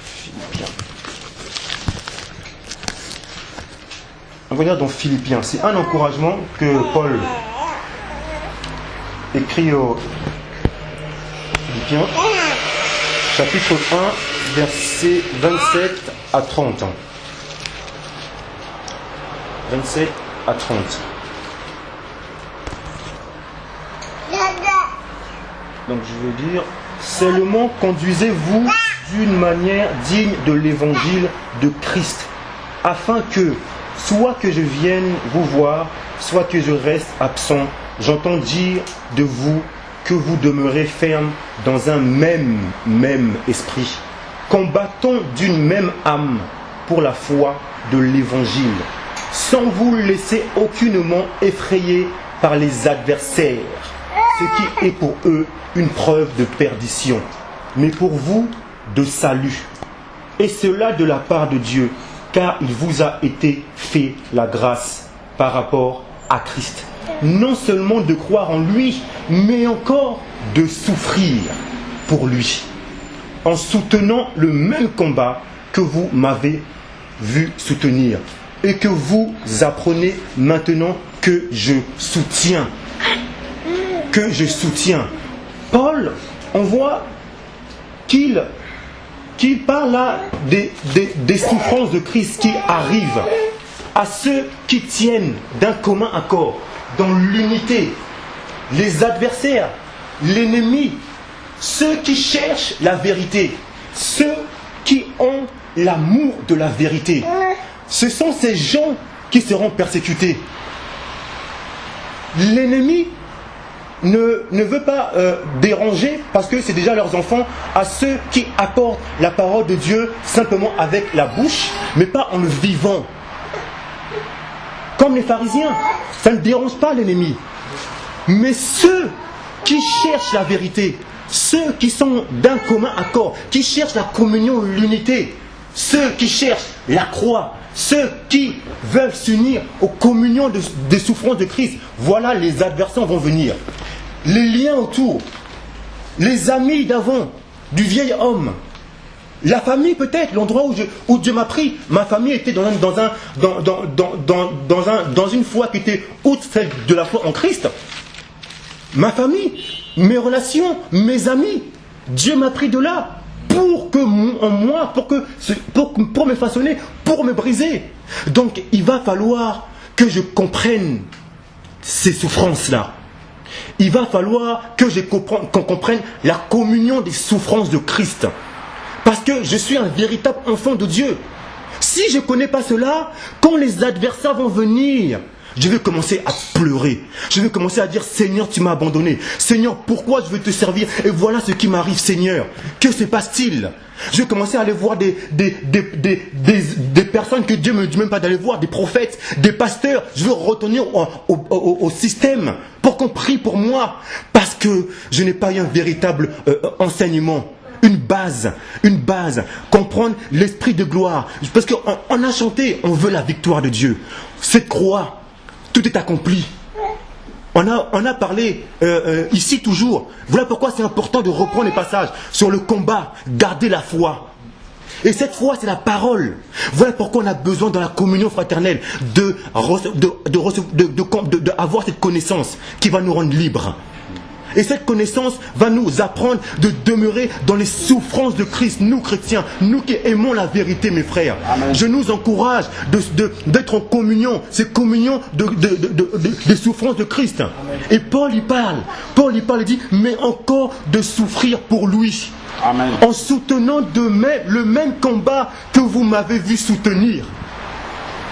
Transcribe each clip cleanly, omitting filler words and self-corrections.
Philippiens. On va lire dans Philippiens. C'est un encouragement que Paul écrit aux Philippiens, chapitre 1, versets 27 à 30. 27 à 30. Donc je vais dire, seulement conduisez-vous d'une manière digne de l'évangile de Christ, afin que, soit que je vienne vous voir, soit que je reste absent, j'entends dire de vous que vous demeurez ferme dans un même esprit, combattant d'une même âme pour la foi de l'évangile, sans vous laisser aucunement effrayer par les adversaires, ce qui est pour eux une preuve de perdition, mais pour vous de salut. Et cela de la part de Dieu, car il vous a été fait la grâce par rapport à Christ. Non seulement de croire en lui, mais encore de souffrir pour lui, en soutenant le même combat que vous m'avez vu soutenir, et que vous apprenez maintenant que je soutiens. Paul, on voit qu'il parle là des souffrances de Christ qui arrivent à ceux qui tiennent d'un commun accord, dans l'unité, les adversaires, l'ennemi, ceux qui cherchent la vérité, ceux qui ont l'amour de la vérité. Ce sont ces gens qui seront persécutés. L'ennemi ne veut pas déranger, parce que c'est déjà leurs enfants, à ceux qui apportent la parole de Dieu simplement avec la bouche, mais pas en le vivant. Comme les pharisiens, ça ne dérange pas l'ennemi. Mais ceux qui cherchent la vérité, ceux qui sont d'un commun accord, qui cherchent la communion, l'unité, ceux qui cherchent la croix, ceux qui veulent s'unir aux communions des souffrances de Christ, voilà, les adversaires vont venir. Les liens autour, les amis d'avant, du vieil homme, la famille peut-être, l'endroit où Dieu m'a pris. Ma famille était dans une foi qui était outre celle de la foi en Christ. Ma famille, mes relations, mes amis, Dieu m'a pris de là pour me façonner, pour me briser. Donc il va falloir que je comprenne ces souffrances-là. Il va falloir qu'on comprenne la communion des souffrances de Christ. Parce que je suis un véritable enfant de Dieu. Si je ne connais pas cela, quand les adversaires vont venir, je vais commencer à pleurer. Je vais commencer à dire, Seigneur, tu m'as abandonné. Seigneur, pourquoi je veux te servir? Et voilà ce qui m'arrive, Seigneur. Que se passe-t-il? Je vais commencer à aller voir des personnes que Dieu ne me dit même pas d'aller voir, des prophètes, des pasteurs. Je veux retourner au système pour qu'on prie pour moi. Parce que je n'ai pas eu un véritable enseignement. Une base, comprendre l'esprit de gloire. Parce qu'on a chanté, on veut la victoire de Dieu. Cette croix, tout est accompli. On a parlé ici toujours. Voilà pourquoi c'est important de reprendre les passages sur le combat, garder la foi. Et cette foi, c'est la parole. Voilà pourquoi on a besoin dans la communion fraternelle d'avoir cette connaissance qui va nous rendre libres. Et cette connaissance va nous apprendre de demeurer dans les souffrances de Christ, nous chrétiens, nous qui aimons la vérité, mes frères. Amen. Je nous encourage d'être en communion, ces communions des souffrances de Christ. Amen. Et Paul y parle, il dit, mais encore de souffrir pour lui. Amen. En soutenant le même combat que vous m'avez vu soutenir.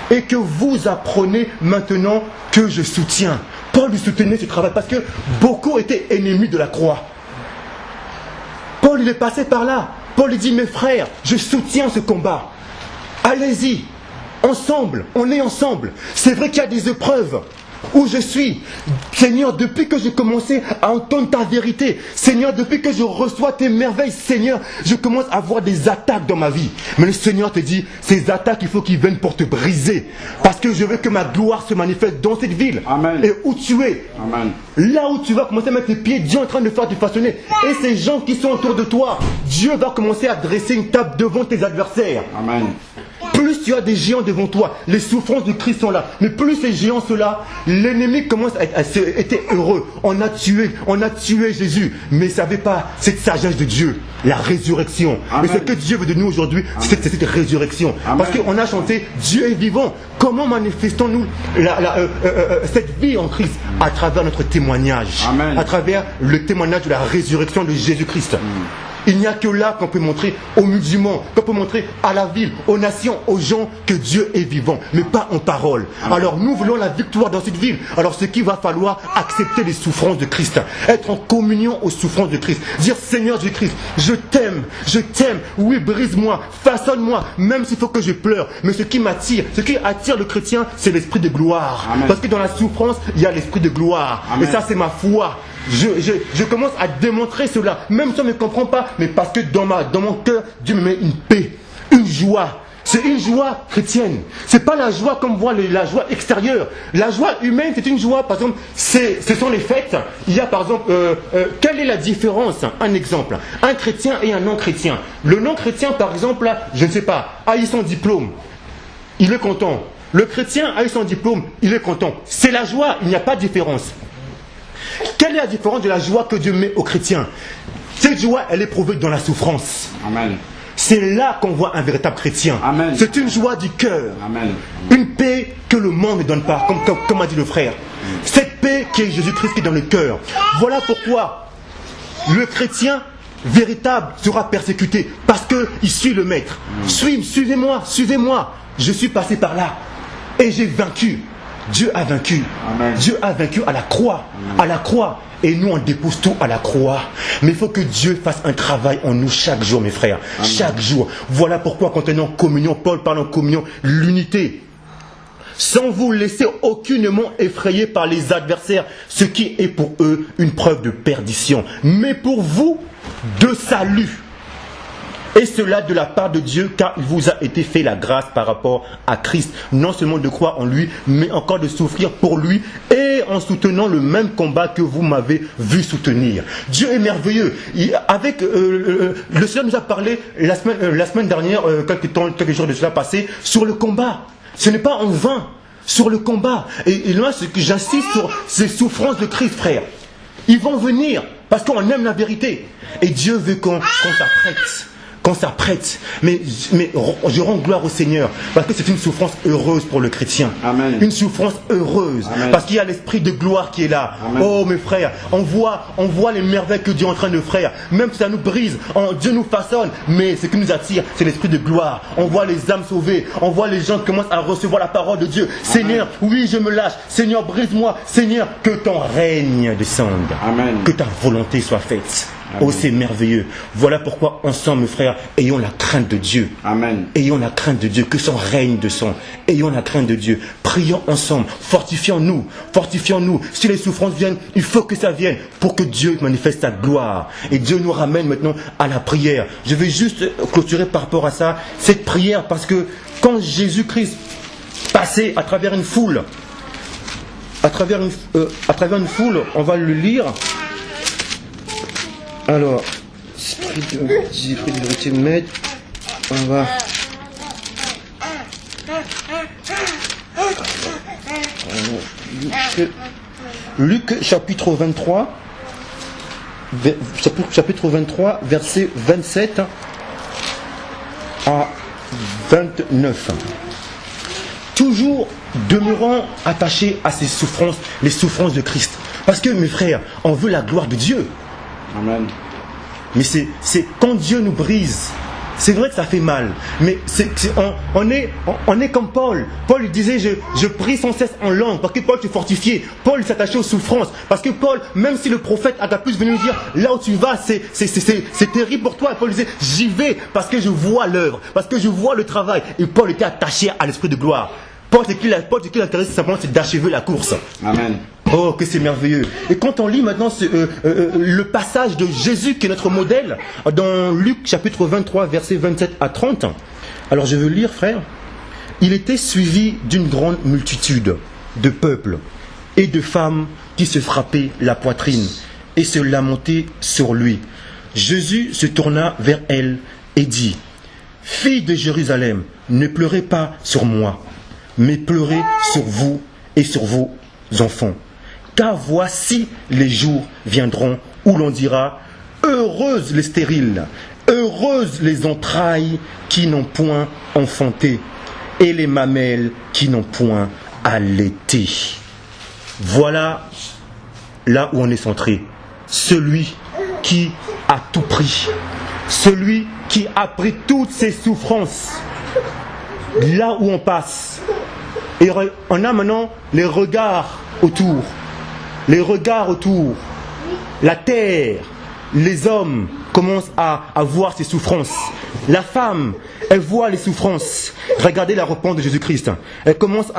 Et que vous apprenez maintenant que je soutiens. Paul lui soutenait ce travail parce que beaucoup étaient ennemis de la croix. Paul il est passé par là. Paul lui dit, mes frères, je soutiens ce combat. Allez-y, ensemble, on est ensemble. C'est vrai qu'il y a des épreuves. où je suis. Seigneur, depuis que j'ai commencé à entendre ta vérité, Seigneur, depuis que je reçois tes merveilles, Seigneur, je commence à avoir des attaques dans ma vie. Mais le Seigneur te dit, ces attaques, il faut qu'ils viennent pour te briser. Parce que je veux que ma gloire se manifeste dans cette ville. Amen. Et où tu es. Amen. Là où tu vas commencer à mettre les pieds, Dieu est en train de faire te façonner. Et ces gens qui sont autour de toi, Dieu va commencer à dresser une table devant tes adversaires. Amen. Plus tu as des géants devant toi, les souffrances de Christ sont là. Mais plus ces géants sont là, l'ennemi commence à être heureux. On a tué Jésus. Mais il ne savait pas cette sagesse de Dieu, la résurrection. Amen. Et ce que Dieu veut de nous aujourd'hui, c'est cette résurrection. Amen. Parce qu'on a chanté, Dieu est vivant. Comment manifestons-nous cette vie en Christ? À travers notre témoignage. Amen. À travers le témoignage de la résurrection de Jésus-Christ. Il n'y a que là qu'on peut montrer aux musulmans, qu'on peut montrer à la ville, aux nations, aux gens que Dieu est vivant, mais pas en parole. Alors nous voulons la victoire dans cette ville. Alors ce qu'il va falloir, accepter les souffrances de Christ, être en communion aux souffrances de Christ, dire Seigneur Jésus-Christ, je t'aime, oui brise-moi, façonne-moi, même s'il faut que je pleure. Mais ce qui m'attire, ce qui attire le chrétien, c'est l'esprit de gloire. Amen. Parce que dans la souffrance, il y a l'esprit de gloire. Amen. Et ça c'est ma foi. Je commence à démontrer cela, même si on ne me comprend pas, mais parce que dans mon cœur, Dieu me met une paix, une joie. C'est une joie chrétienne. C'est pas la joie comme on voit la joie extérieure. La joie humaine, c'est une joie, par exemple, ce sont les fêtes. Il y a par exemple, quelle est la différence? Un exemple, un chrétien et un non-chrétien. Le non-chrétien, par exemple, je ne sais pas, a eu son diplôme, il est content. Le chrétien a eu son diplôme, il est content. C'est la joie, il n'y a pas de différence. Quelle est la différence de la joie que Dieu met aux chrétiens? Cette joie, elle est prouvée dans la souffrance. Amen. C'est là qu'on voit un véritable chrétien. Amen. C'est une joie du cœur. Amen. Une paix que le monde ne donne pas, comme a dit le frère. Cette paix qui est Jésus-Christ qui est dans le cœur. Voilà pourquoi le chrétien véritable sera persécuté. Parce qu'il suit le maître. Suivez-moi, suivez-moi. Je suis passé par là. Et j'ai vaincu. Dieu a vaincu. Amen. Dieu a vaincu à la croix. Amen. À la croix. Et nous, on dépose tout à la croix. Mais il faut que Dieu fasse un travail en nous chaque jour, mes frères. Amen. Chaque jour. Voilà pourquoi quand on est en communion, Paul parle en communion, l'unité. Sans vous laisser aucunement effrayer par les adversaires, ce qui est pour eux une preuve de perdition. Mais pour vous, de salut. Et cela de la part de Dieu, car il vous a été fait la grâce par rapport à Christ, non seulement de croire en lui, mais encore de souffrir pour lui et en soutenant le même combat que vous m'avez vu soutenir. Dieu est merveilleux. Le Seigneur nous a parlé la semaine dernière, quelques jours de cela passé, sur le combat. Ce n'est pas en vain, sur le combat. Et là, ce que j'insiste sur ces souffrances de Christ, frère. Ils vont venir parce qu'on aime la vérité. Et Dieu veut qu'on s'apprête. Qu'on s'apprête, mais je rends gloire au Seigneur, parce que c'est une souffrance heureuse pour le chrétien. Amen. Une souffrance heureuse, Amen. Parce qu'il y a l'esprit de gloire qui est là. Amen. Oh mes frères, on voit les merveilles que Dieu est en train de faire, même si ça nous brise, Dieu nous façonne, mais ce qui nous attire, c'est l'esprit de gloire. On voit les âmes sauvées, on voit les gens qui commencent à recevoir la parole de Dieu. Amen. Seigneur, oui je me lâche, Seigneur brise-moi, Seigneur que ton règne descende, Amen. Que ta volonté soit faite. Oh, c'est merveilleux. Voilà pourquoi ensemble, mes frères, ayons la crainte de Dieu. Amen. Ayons la crainte de Dieu, que son règne descende. Ayons la crainte de Dieu. Prions ensemble. Fortifions-nous. Fortifions-nous. Si les souffrances viennent, il faut que ça vienne pour que Dieu manifeste sa gloire. Et Dieu nous ramène maintenant à la prière. Je vais juste clôturer par rapport à ça, cette prière, parce que quand Jésus-Christ passait à travers une foule, on va le lire. Alors, esprit de vérité, maître, on va. Luc chapitre 23, verset 27 à 29. Toujours demeurant attachés à ces souffrances, les souffrances de Christ. Parce que mes frères, on veut la gloire de Dieu. Amen. Mais c'est quand Dieu nous brise, c'est vrai que ça fait mal, mais on est comme Paul. Paul disait je prie sans cesse en langue, parce que Paul s'est fortifié. Paul s'attachait aux souffrances, parce que Paul, même si le prophète Agabus venait nous dire là où tu vas, c'est terrible pour toi. Et Paul disait j'y vais parce que je vois l'œuvre, parce que je vois le travail. Et Paul était attaché à l'esprit de gloire. Paul, ce qui l'intéresse simplement, c'est d'achever la course. Amen. Oh, que c'est merveilleux. Et quand on lit maintenant le passage de Jésus qui est notre modèle, dans Luc chapitre 23, versets 27 à 30, alors je veux lire, frère. Il était suivi d'une grande multitude de peuples et de femmes qui se frappaient la poitrine et se lamentaient sur lui. Jésus se tourna vers elle et dit, « Fille de Jérusalem, ne pleurez pas sur moi, mais pleurez sur vous et sur vos enfants. Car voici les jours viendront où l'on dira, heureuses les stériles, heureuses les entrailles qui n'ont point enfanté, et les mamelles qui n'ont point allaité. » Voilà là où on est centré. Celui qui a tout pris. Celui qui a pris toutes ses souffrances. Là où on passe. Et on a maintenant les regards autour. Les regards autour. La terre, les hommes commencent à voir ces souffrances. La femme, elle voit les souffrances. Regardez la repentance de Jésus-Christ. On commence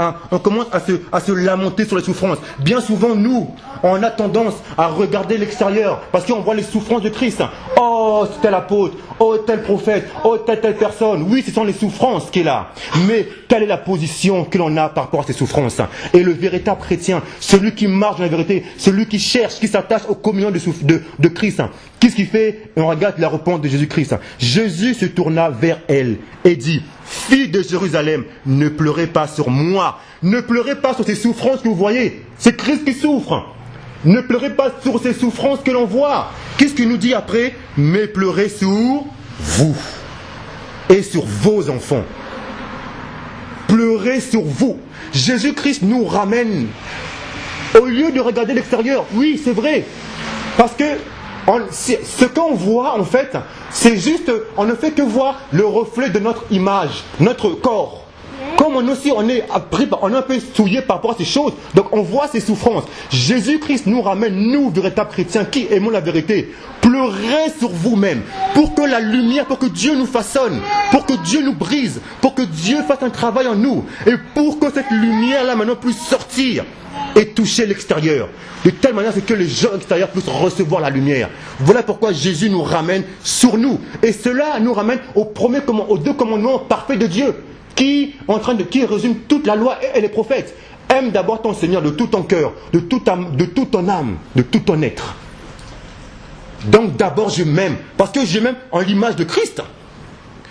à se lamenter sur les souffrances. Bien souvent, nous, on a tendance à regarder l'extérieur parce qu'on voit les souffrances de Christ. Oh, tel apôtre, oh, tel prophète, oh, telle personne. Oui, ce sont les souffrances qui est là. Mais quelle est la position que l'on a par rapport à ces souffrances? Et le véritable chrétien, celui qui marche dans la vérité, celui qui cherche, qui s'attache aux communions de Christ, qu'est-ce qu'il fait? On regarde la repentance de Jésus-Christ. Jésus se tourna vers elle et dit, « Fille de Jérusalem, ne pleurez pas sur moi. Ne pleurez pas sur ces souffrances que vous voyez. C'est Christ qui souffre. Ne pleurez pas sur ces souffrances que l'on voit. » Qu'est-ce qu'il nous dit après? « Mais pleurez sur vous et sur vos enfants. » Pleurez sur vous. Jésus-Christ nous ramène. Au lieu de regarder l'extérieur, oui, c'est vrai. Parce que ce qu'on voit, en fait, c'est juste, on ne fait que voir le reflet de notre image, notre corps. Comme on aussi, on est un peu souillé par rapport à ces choses, donc on voit ces souffrances. Jésus-Christ nous ramène, nous, véritables chrétiens, qui aimons la vérité. Pleurez sur vous-même, pour que la lumière, pour que Dieu nous façonne, pour que Dieu nous brise, pour que Dieu fasse un travail en nous, et pour que cette lumière-là maintenant puisse sortir et toucher l'extérieur, de telle manière que les gens extérieurs puissent recevoir la lumière. Voilà pourquoi Jésus nous ramène sur nous. Et cela nous ramène aux deux commandements parfaits de Dieu, qui résume toute la loi et les prophètes. Aime d'abord ton Seigneur de tout ton cœur, de toute ton âme, de tout ton être. Donc d'abord je m'aime, parce que je m'aime en l'image de Christ.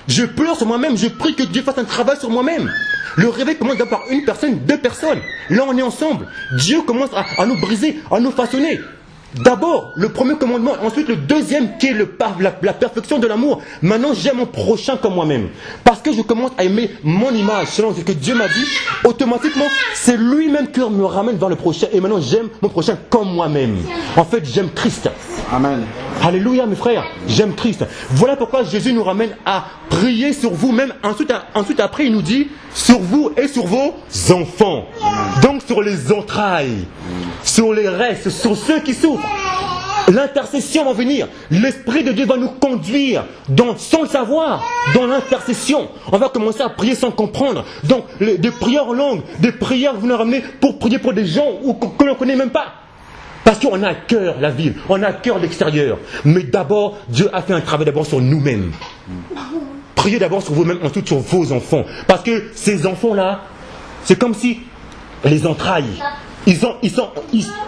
Je pleure sur moi-même, je prie que Dieu fasse un travail sur moi-même. Le réveil commence par une personne, deux personnes. Là, on est ensemble. Dieu commence à nous briser, à nous façonner. D'abord, le premier commandement. Ensuite, le deuxième qui est la perfection de l'amour. Maintenant, j'aime mon prochain comme moi-même. Parce que je commence à aimer mon image, selon ce que Dieu m'a dit. Automatiquement, c'est lui-même qui me ramène vers le prochain. Et maintenant, j'aime mon prochain comme moi-même. En fait, j'aime Christ. Amen. Alléluia, mes frères. J'aime Christ. Voilà pourquoi Jésus nous ramène à prier sur vous-même. Ensuite, après, il nous dit sur vous et sur vos enfants. Donc, sur les entrailles, sur les restes, sur ceux qui souffrent. L'intercession va venir. L'Esprit de Dieu va nous conduire sans le savoir, dans l'intercession. On va commencer à prier sans comprendre. Donc, des prières en langue, des prières que vous nous ramenez pour prier pour des gens que l'on ne connaît même pas. Parce qu'on a à cœur la ville, on a à cœur l'extérieur. Mais d'abord, Dieu a fait un travail d'abord sur nous-mêmes. Priez d'abord sur vous-même, ensuite sur vos enfants. Parce que ces enfants-là, c'est comme si les entrailles,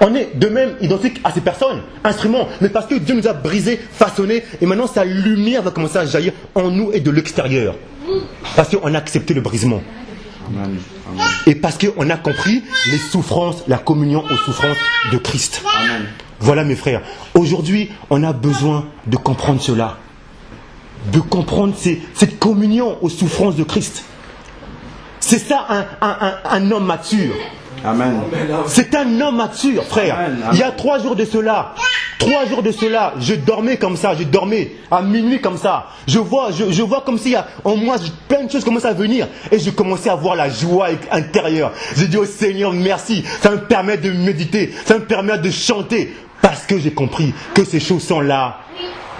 on est de même identique à ces personnes, instruments. Mais parce que Dieu nous a brisés, façonnés, et maintenant sa lumière va commencer à jaillir en nous et de l'extérieur. Parce qu'on a accepté le brisement. Amen. Et parce qu'on a compris les souffrances, la communion aux souffrances de Christ. Amen. Voilà mes frères. Aujourd'hui, on a besoin de comprendre cela. De comprendre cette communion aux souffrances de Christ. C'est ça un homme mature. Amen. C'est un homme mature, frère. Amen. Il y a 3 jours de cela, je dormais comme ça, je dormais à minuit comme ça. Je vois comme s'il y a en moi plein de choses commencent à venir. Et je commençais à voir la joie intérieure. Je dis au Seigneur merci, ça me permet de méditer, ça me permet de chanter. Parce que j'ai compris que ces choses sont là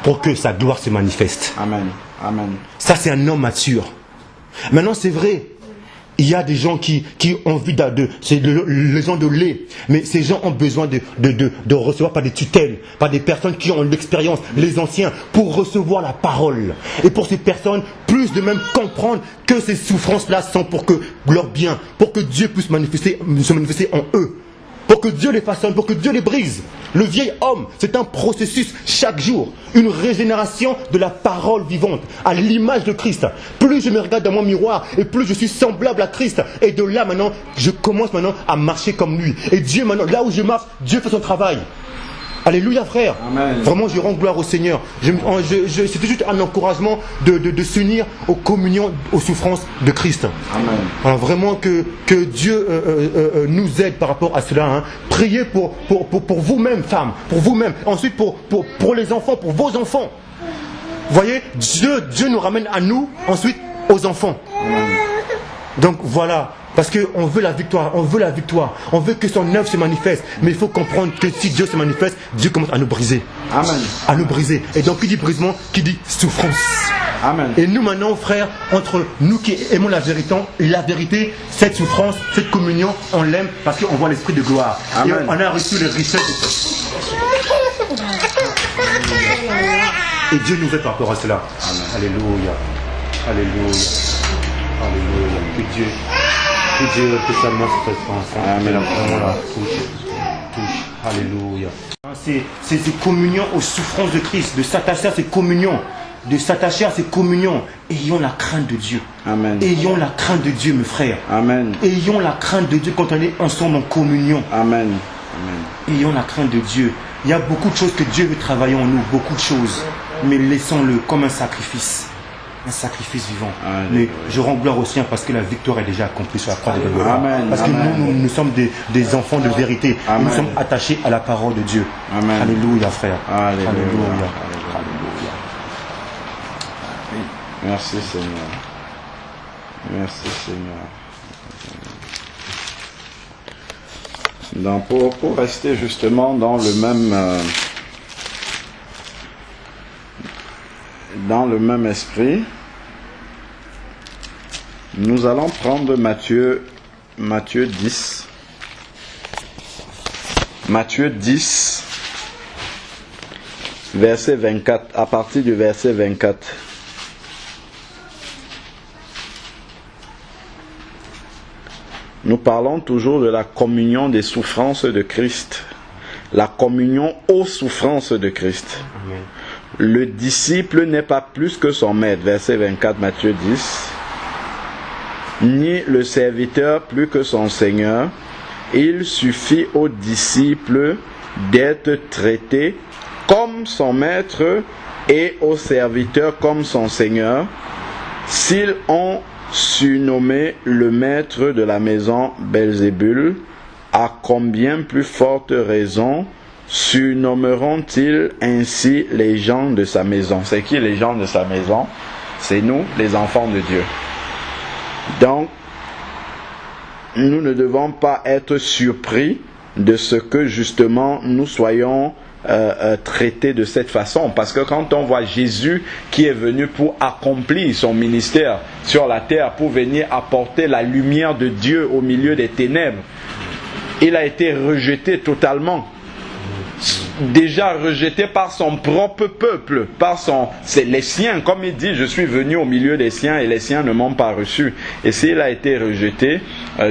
pour que sa gloire se manifeste. Amen. Amen. Ça c'est un homme mature. Maintenant c'est vrai, il y a des gens qui ont envie c'est les gens de lait, mais ces gens ont besoin de recevoir par des tutelles, par des personnes qui ont l'expérience, les anciens, pour recevoir la parole. Et pour ces personnes, plus de même comprendre que ces souffrances-là sont pour que leur bien, pour que Dieu puisse se manifester en eux. Pour que Dieu les façonne, pour que Dieu les brise. Le vieil homme, c'est un processus chaque jour. Une régénération de la parole vivante, à l'image de Christ. Plus je me regarde dans mon miroir, et plus je suis semblable à Christ. Et de là maintenant, je commence maintenant à marcher comme lui. Et Dieu maintenant, là où je marche, Dieu fait son travail. Alléluia frère. Amen. Vraiment je rends gloire au Seigneur. C'était juste un encouragement de s'unir aux communions, aux souffrances de Christ. Amen. Alors vraiment que Dieu nous aide par rapport à cela. Hein. Priez pour vous-même femmes, pour vous-même. Ensuite pour les enfants, pour vos enfants. Vous voyez, Dieu nous ramène à nous, ensuite aux enfants. Amen. Donc voilà. Parce qu'on veut la victoire, on veut que son œuvre se manifeste. Mais il faut comprendre que si Dieu se manifeste, Dieu commence à nous briser. Amen. À nous briser. Et donc qui dit brisement, qui dit souffrance. Amen. Et nous maintenant, frères, entre nous qui aimons la vérité, cette souffrance, cette communion, on l'aime parce qu'on voit l'esprit de gloire. Amen. Et on a reçu les richesses. Et Dieu nous aide par rapport à cela. Amen. Alléluia. Alléluia. Alléluia. Que Dieu que seulement se fasse ensemble. Amen. Vraiment la touche. Alléluia. C'est ces communions aux souffrances de Christ, de s'attacher à ces communions. Ayons la crainte de Dieu. Amen. Ayons la crainte de Dieu, mes frères. Amen. Ayons la crainte de Dieu quand on est ensemble en communion. Amen. Amen. Ayons la crainte de Dieu. Il y a beaucoup de choses que Dieu veut travailler en nous, beaucoup de choses. Mais laissons-le comme un sacrifice. Un sacrifice vivant. Amen. Mais je rends gloire au Seigneur parce que la victoire est déjà accomplie sur la croix de Golgotha. Parce que nous sommes des enfants de vérité. Amen. Nous sommes attachés à la parole de Dieu. Amen. Alléluia, frère. Alléluia. Alléluia. Merci Seigneur. Merci Seigneur. Donc pour rester justement dans le même esprit, nous allons prendre Matthieu 10. Matthieu 10, verset 24, à partir du verset 24. Nous parlons toujours de la communion des souffrances de Christ. La communion aux souffrances de Christ. Amen. Le disciple n'est pas plus que son maître, verset 24, Matthieu 10. Ni le serviteur plus que son Seigneur. Il suffit au disciple d'être traité comme son maître et au serviteur comme son Seigneur. S'ils ont surnommé le maître de la maison Belzébul, à combien plus forte raison surnommeront-ils ainsi les gens de sa maison? C'est qui les gens de sa maison? C'est nous, les enfants de Dieu. Donc, nous ne devons pas être surpris de ce que justement nous soyons traités de cette façon. Parce que quand on voit Jésus qui est venu pour accomplir son ministère sur la terre, pour venir apporter la lumière de Dieu au milieu des ténèbres, il a été rejeté totalement. Déjà rejeté par son propre peuple, c'est les siens, comme il dit, je suis venu au milieu des siens et les siens ne m'ont pas reçu. Et s'il a été rejeté,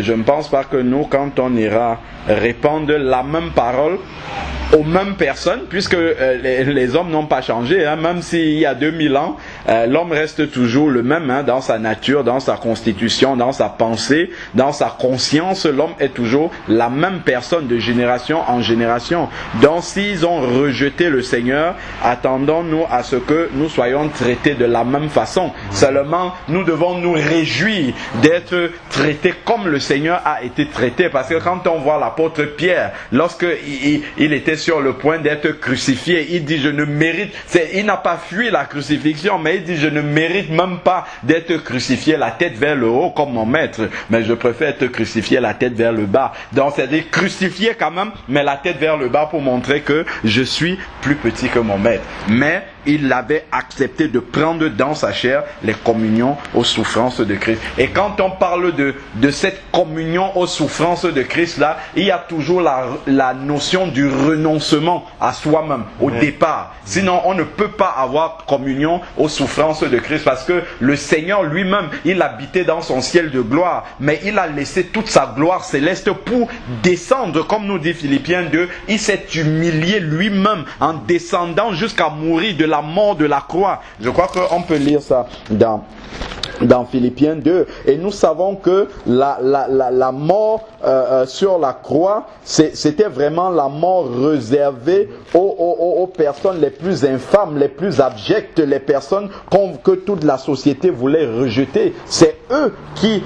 je ne pense pas que nous, quand on ira répandre la même parole aux mêmes personnes, puisque les hommes n'ont pas changé, hein, même s'il y a 2000 ans, l'homme reste toujours le même, hein, dans sa nature, dans sa constitution, dans sa pensée, dans sa conscience, l'homme est toujours la même personne de génération en génération. Donc s'ils ont rejeté le Seigneur, attendons-nous à ce que nous soyons traités de la même façon. Seulement, nous devons nous réjouir d'être traités comme le Seigneur a été traité, parce que quand on voit l'apôtre Pierre, lorsque il était sur le point d'être crucifié, il dit je ne mérite, il n'a pas fui la crucifixion, mais il dit je ne mérite même pas d'être crucifié la tête vers le haut comme mon maître, mais je préfère être crucifié la tête vers le bas. Donc c'est-à-dire crucifié quand même, mais la tête vers le bas pour montrer que je suis plus petit que mon maître. Mais il avait accepté de prendre dans sa chair les communions aux souffrances de Christ. Et quand on parle de cette communion aux souffrances de Christ là, il y a toujours la notion du renoncement à soi-même au départ. Sinon, on ne peut pas avoir communion aux souffrances de Christ, parce que le Seigneur lui-même, il habitait dans son ciel de gloire, mais il a laissé toute sa gloire céleste pour descendre, comme nous dit Philippiens 2, il s'est humilié lui-même en descendant jusqu'à mourir de la mort de la croix. Je crois qu'on peut lire ça dans Philippiens 2, et nous savons que la mort sur la croix, c'était vraiment la mort réservée aux personnes les plus infâmes, les plus abjectes, les personnes que toute la société voulait rejeter. C'est eux qui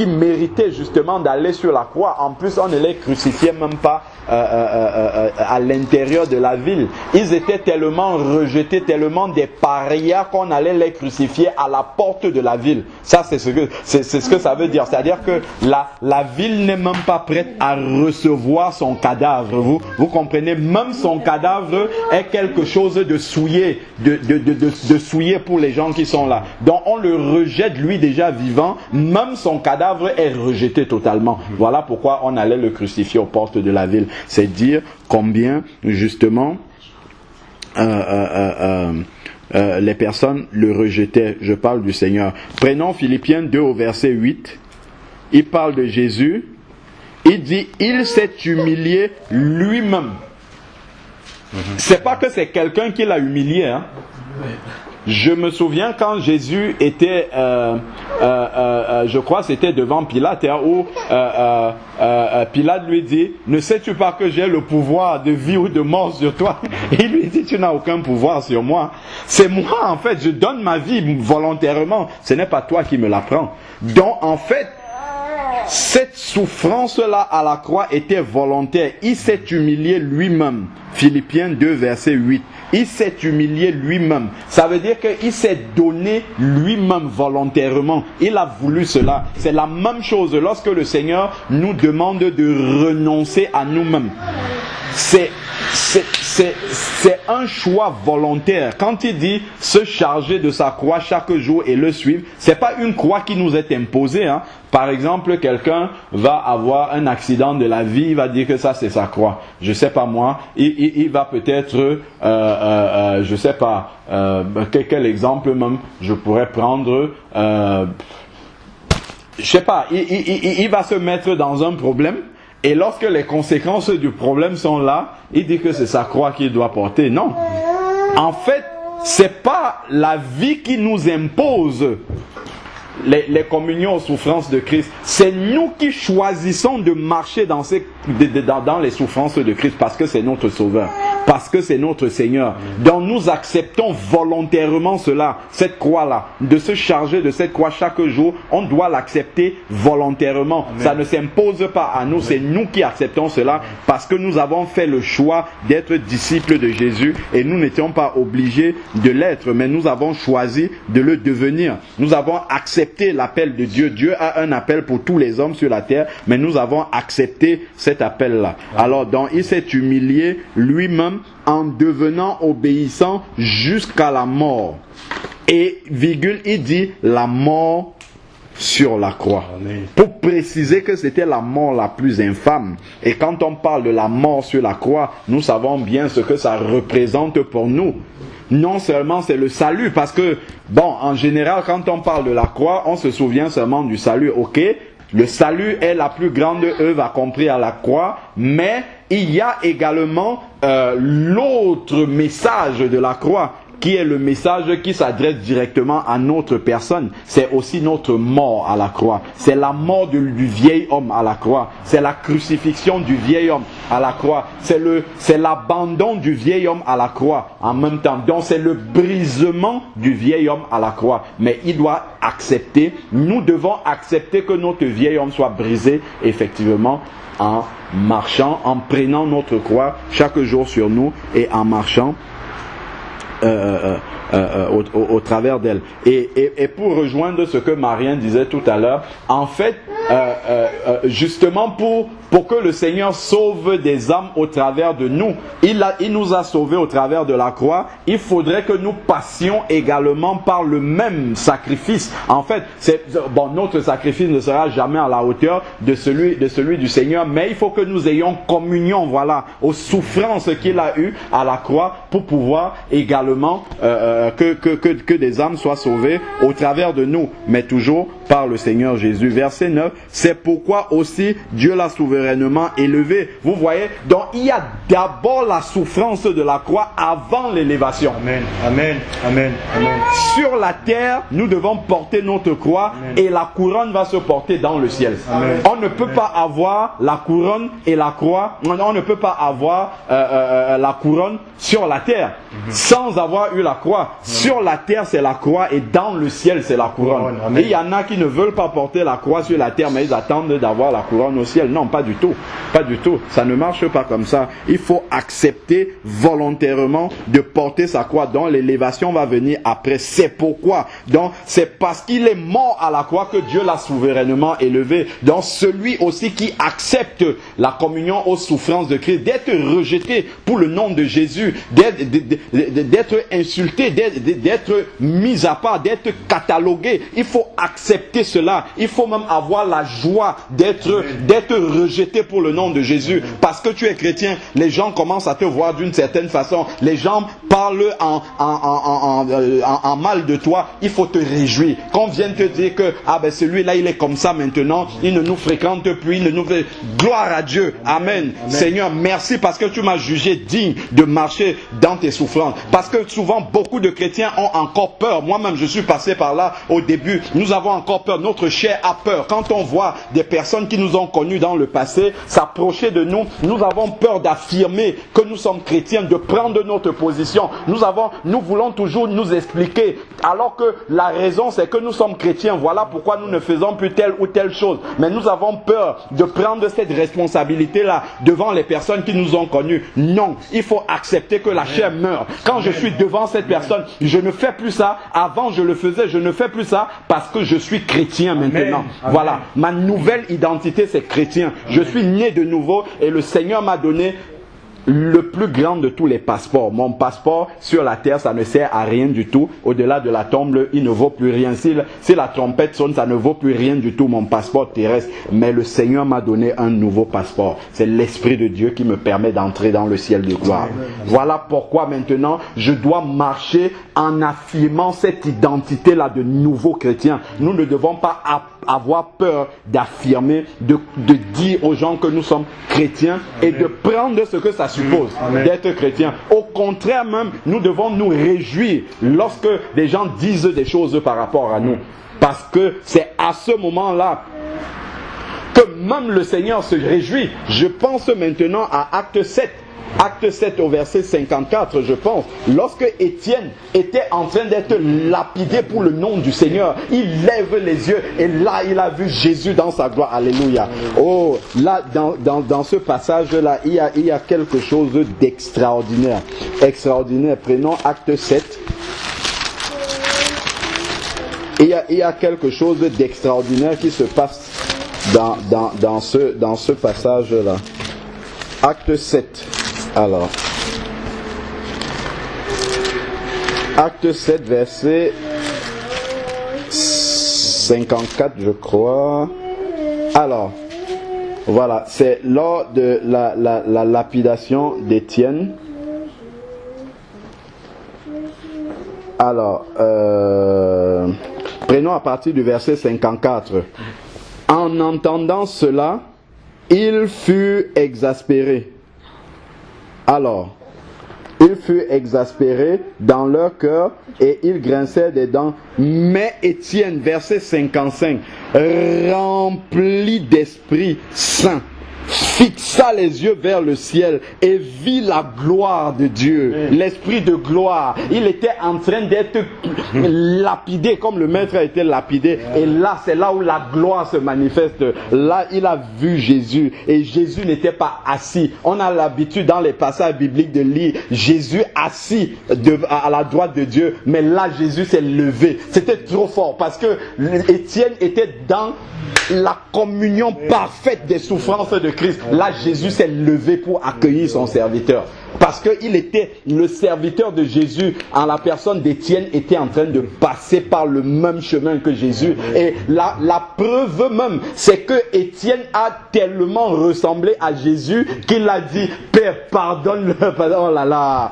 méritaient justement d'aller sur la croix. En plus, on ne les crucifiait même pas à l'intérieur de la ville. Ils étaient tellement rejetés, tellement des parias, qu'on allait les crucifier à la porte de la ville. Ça, c'est ce que ça veut dire. C'est-à-dire que la ville n'est même pas prête à recevoir son cadavre. Vous comprenez? Même son cadavre est quelque chose de souillé, de souillé pour les gens qui sont là. Donc on le rejette lui déjà vivant. Même son cadavre est rejeté totalement. Voilà pourquoi on allait le crucifier aux portes de la ville. C'est dire combien justement les personnes le rejetaient. Je parle du Seigneur. Prenons Philippiens 2 au verset 8. Il parle de Jésus. Il dit, il s'est humilié lui-même. C'est pas que c'est quelqu'un qui l'a humilié. Hein. Je me souviens quand Jésus était, je crois c'était devant Pilate, où Pilate lui dit, ne sais-tu pas que j'ai le pouvoir de vie ou de mort sur toi? Il lui dit, tu n'as aucun pouvoir sur moi. C'est moi en fait, je donne ma vie volontairement. Ce n'est pas toi qui me la prends. Donc en fait, cette souffrance-là à la croix était volontaire. Il s'est humilié lui-même. Philippiens 2, verset 8. Il s'est humilié lui-même. Ça veut dire qu'il s'est donné lui-même volontairement. Il a voulu cela. C'est la même chose lorsque le Seigneur nous demande de renoncer à nous-mêmes. C'est un choix volontaire. Quand il dit se charger de sa croix chaque jour et le suivre, c'est pas une croix qui nous est imposée. Hein. Par exemple, quelqu'un va avoir un accident de la vie, il va dire que ça c'est sa croix. Je sais pas moi, il va peut-être, je sais pas, quel exemple même je pourrais prendre. Je sais pas, il va se mettre dans un problème. Et lorsque les conséquences du problème sont là, il dit que c'est sa croix qu'il doit porter. Non. En fait, c'est pas la vie qui nous impose les communions aux souffrances de Christ. C'est nous qui choisissons de marcher dans les souffrances de Christ parce que c'est notre Sauveur, parce que c'est notre Seigneur. Donc nous acceptons volontairement cela, cette croix-là, de se charger de cette croix chaque jour. On doit l'accepter volontairement. Amen. Ça ne s'impose pas à nous, c'est nous qui acceptons cela parce que nous avons fait le choix d'être disciples de Jésus et nous n'étions pas obligés de l'être, mais nous avons choisi de le devenir. Nous avons accepté l'appel de Dieu. Dieu a un appel pour tous les hommes sur la terre, mais nous avons accepté cet appel-là. Alors, donc, il s'est humilié lui-même en devenant obéissant jusqu'à la mort. Et, virgule, il dit la mort sur la croix. Amen. Pour préciser que c'était la mort la plus infâme. Et quand on parle de la mort sur la croix, nous savons bien ce que ça représente pour nous. Non seulement c'est le salut, parce que, bon, en général, quand on parle de la croix, on se souvient seulement du salut, ok? Le salut est la plus grande œuvre accomplie à la croix, mais il y a également l'autre message de la croix, qui est le message qui s'adresse directement à notre personne. C'est aussi notre mort à la croix. C'est la mort du vieil homme à la croix. C'est la crucifixion du vieil homme à la croix. C'est l'abandon du vieil homme à la croix en même temps. Donc c'est le brisement du vieil homme à la croix. Mais il doit accepter, nous devons accepter que notre vieil homme soit brisé effectivement en marchant, en prenant notre croix chaque jour sur nous et en marchant au travers d'elle. Et pour rejoindre ce que Marianne disait tout à l'heure, en fait, justement pour que le Seigneur sauve des âmes au travers de nous. Il nous a sauvés au travers de la croix. Il faudrait que nous passions également par le même sacrifice. En fait, notre sacrifice ne sera jamais à la hauteur de celui du Seigneur, mais il faut que nous ayons communion, voilà, aux souffrances qu'il a eues à la croix pour pouvoir également que des âmes soient sauvées au travers de nous, mais toujours par le Seigneur Jésus. Verset 9, c'est pourquoi aussi Dieu l'a souverainement élevé. Vous voyez, donc il y a d'abord la souffrance de la croix avant l'élévation. Amen, amen, amen, amen. Sur la terre, nous devons porter notre croix, amen, et la couronne va se porter dans le ciel. Amen. On ne peut pas avoir la couronne et la croix, on ne peut pas avoir la couronne sur la terre sans avoir eu la croix. Sur la terre, c'est la croix, et dans le ciel, c'est la couronne. Et il y en a qui ne veulent pas porter la croix sur la terre, mais ils attendent d'avoir la couronne au ciel. Non, pas du tout. Pas du tout. Ça ne marche pas comme ça. Il faut accepter volontairement de porter sa croix, dont l'élévation va venir après. C'est pourquoi. Donc, c'est parce qu'il est mort à la croix que Dieu l'a souverainement élevé. Donc, celui aussi qui accepte la communion aux souffrances de Christ, d'être rejeté pour le nom de Jésus, d'être insulté, d'être mis à part, d'être catalogué. Il faut accepter cela. Il faut même avoir la joie d'être rejeté pour le nom de Jésus. Parce que tu es chrétien, les gens commencent à te voir d'une certaine façon. Les gens parlent en mal de toi. Il faut te réjouir. Qu'on vienne te dire que celui-là il est comme ça maintenant, il ne nous fréquente plus, il ne nous fait... Gloire à Dieu. Amen. Amen. Seigneur, merci parce que tu m'as jugé digne de marcher dans tes souffrances. Parce que souvent beaucoup de chrétiens ont encore peur. Moi-même je suis passé par là au début. Nous avons encore peur. Notre chair a peur. Quand on voit des personnes qui nous ont connus dans le passé s'approcher de nous, nous avons peur d'affirmer que nous sommes chrétiens, de prendre notre position. Nous voulons toujours nous expliquer, alors que la raison c'est que nous sommes chrétiens. Voilà pourquoi nous ne faisons plus telle ou telle chose. Mais nous avons peur de prendre cette responsabilité-là devant les personnes qui nous ont connus. Non, il faut accepter que la chair meurt. Quand je suis devant cette personne, je ne fais plus ça. Avant je le faisais, je ne fais plus ça parce que je suis chrétien maintenant. Amen. Voilà, ma nouvelle identité c'est chrétien. Je suis né de nouveau et le Seigneur m'a donné le plus grand de tous les passeports. Mon passeport sur la terre, ça ne sert à rien du tout. Au-delà de la tombe, il ne vaut plus rien. Si la trompette sonne, ça ne vaut plus rien du tout, mon passeport terrestre. Mais le Seigneur m'a donné un nouveau passeport. C'est l'Esprit de Dieu qui me permet d'entrer dans le ciel de gloire. Voilà pourquoi maintenant, je dois marcher en affirmant cette identité-là de nouveau chrétien. Nous ne devons pas avoir peur d'affirmer, de dire aux gens que nous sommes chrétiens et de prendre ce que ça suppose d'être chrétien. Au contraire même, nous devons nous réjouir lorsque des gens disent des choses par rapport à nous. Parce que c'est à ce moment-là que même le Seigneur se réjouit. Je pense maintenant à Acte 7. Acte 7 au verset 54, je pense. Lorsque Étienne était en train d'être lapidé pour le nom du Seigneur, il lève les yeux et là il a vu Jésus dans sa gloire. Alléluia. Oh, là dans ce passage-là, il y a quelque chose d'extraordinaire. Extraordinaire. Prenons Acte 7. Il y a quelque chose d'extraordinaire qui se passe dans ce passage-là. Acte 7. Alors, Acte 7, verset 54, je crois. Alors, voilà, c'est lors de la lapidation d'Étienne. Alors, prenons à partir du verset 54. En entendant cela, il fut exaspéré. Alors, il fut exaspéré dans leur cœur et ils grinçaient des dents. Mais Étienne, verset 55, rempli d'Esprit Saint, fixa les yeux vers le ciel et vit la gloire de Dieu, l'esprit de gloire. Il était en train d'être lapidé comme le maître a été lapidé. Et là, c'est là où la gloire se manifeste. Là, il a vu Jésus. Et Jésus n'était pas assis. On a l'habitude dans les passages bibliques de lire Jésus assis à la droite de Dieu. Mais là, Jésus s'est levé. C'était trop fort parce que Étienne était dans la communion parfaite des souffrances de Christ. Là, Jésus s'est levé pour accueillir son serviteur. Parce qu'il était le serviteur de Jésus, en la personne d'Étienne, était en train de passer par le même chemin que Jésus. Et la preuve même, c'est que Étienne a tellement ressemblé à Jésus qu'il a dit, Père, pardonne-le. Oh là là.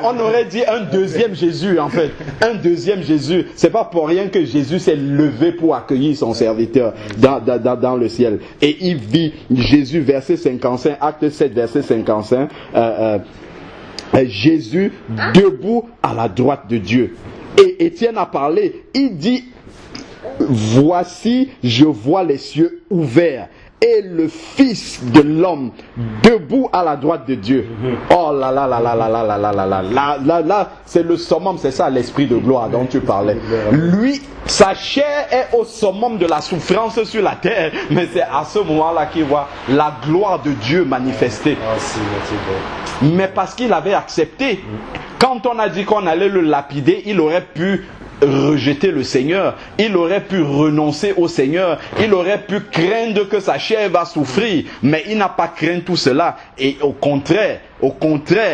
On aurait dit un deuxième Jésus, en fait. Un deuxième Jésus. C'est pas pour rien que Jésus s'est levé pour accueillir son serviteur dans le ciel. Et il vit Jésus, verset 55, acte 7, verset 55, Jésus debout à la droite de Dieu. Et Étienne a parlé, il dit, voici, je vois les cieux ouverts et le Fils de l'homme debout à la droite de Dieu. Oh là là là là là là là là là là là là, c'est le summum, c'est ça l'esprit de gloire dont tu parlais. Lui, sa chair est au summum de la souffrance sur la terre, mais c'est à ce moment-là qu'il voit la gloire de Dieu manifestée. Mais parce qu'il avait accepté, quand on a dit qu'on allait le lapider, il aurait pu rejeter le Seigneur, il aurait pu renoncer au Seigneur, il aurait pu craindre que sa chair va souffrir, mais il n'a pas craint tout cela. Et au contraire,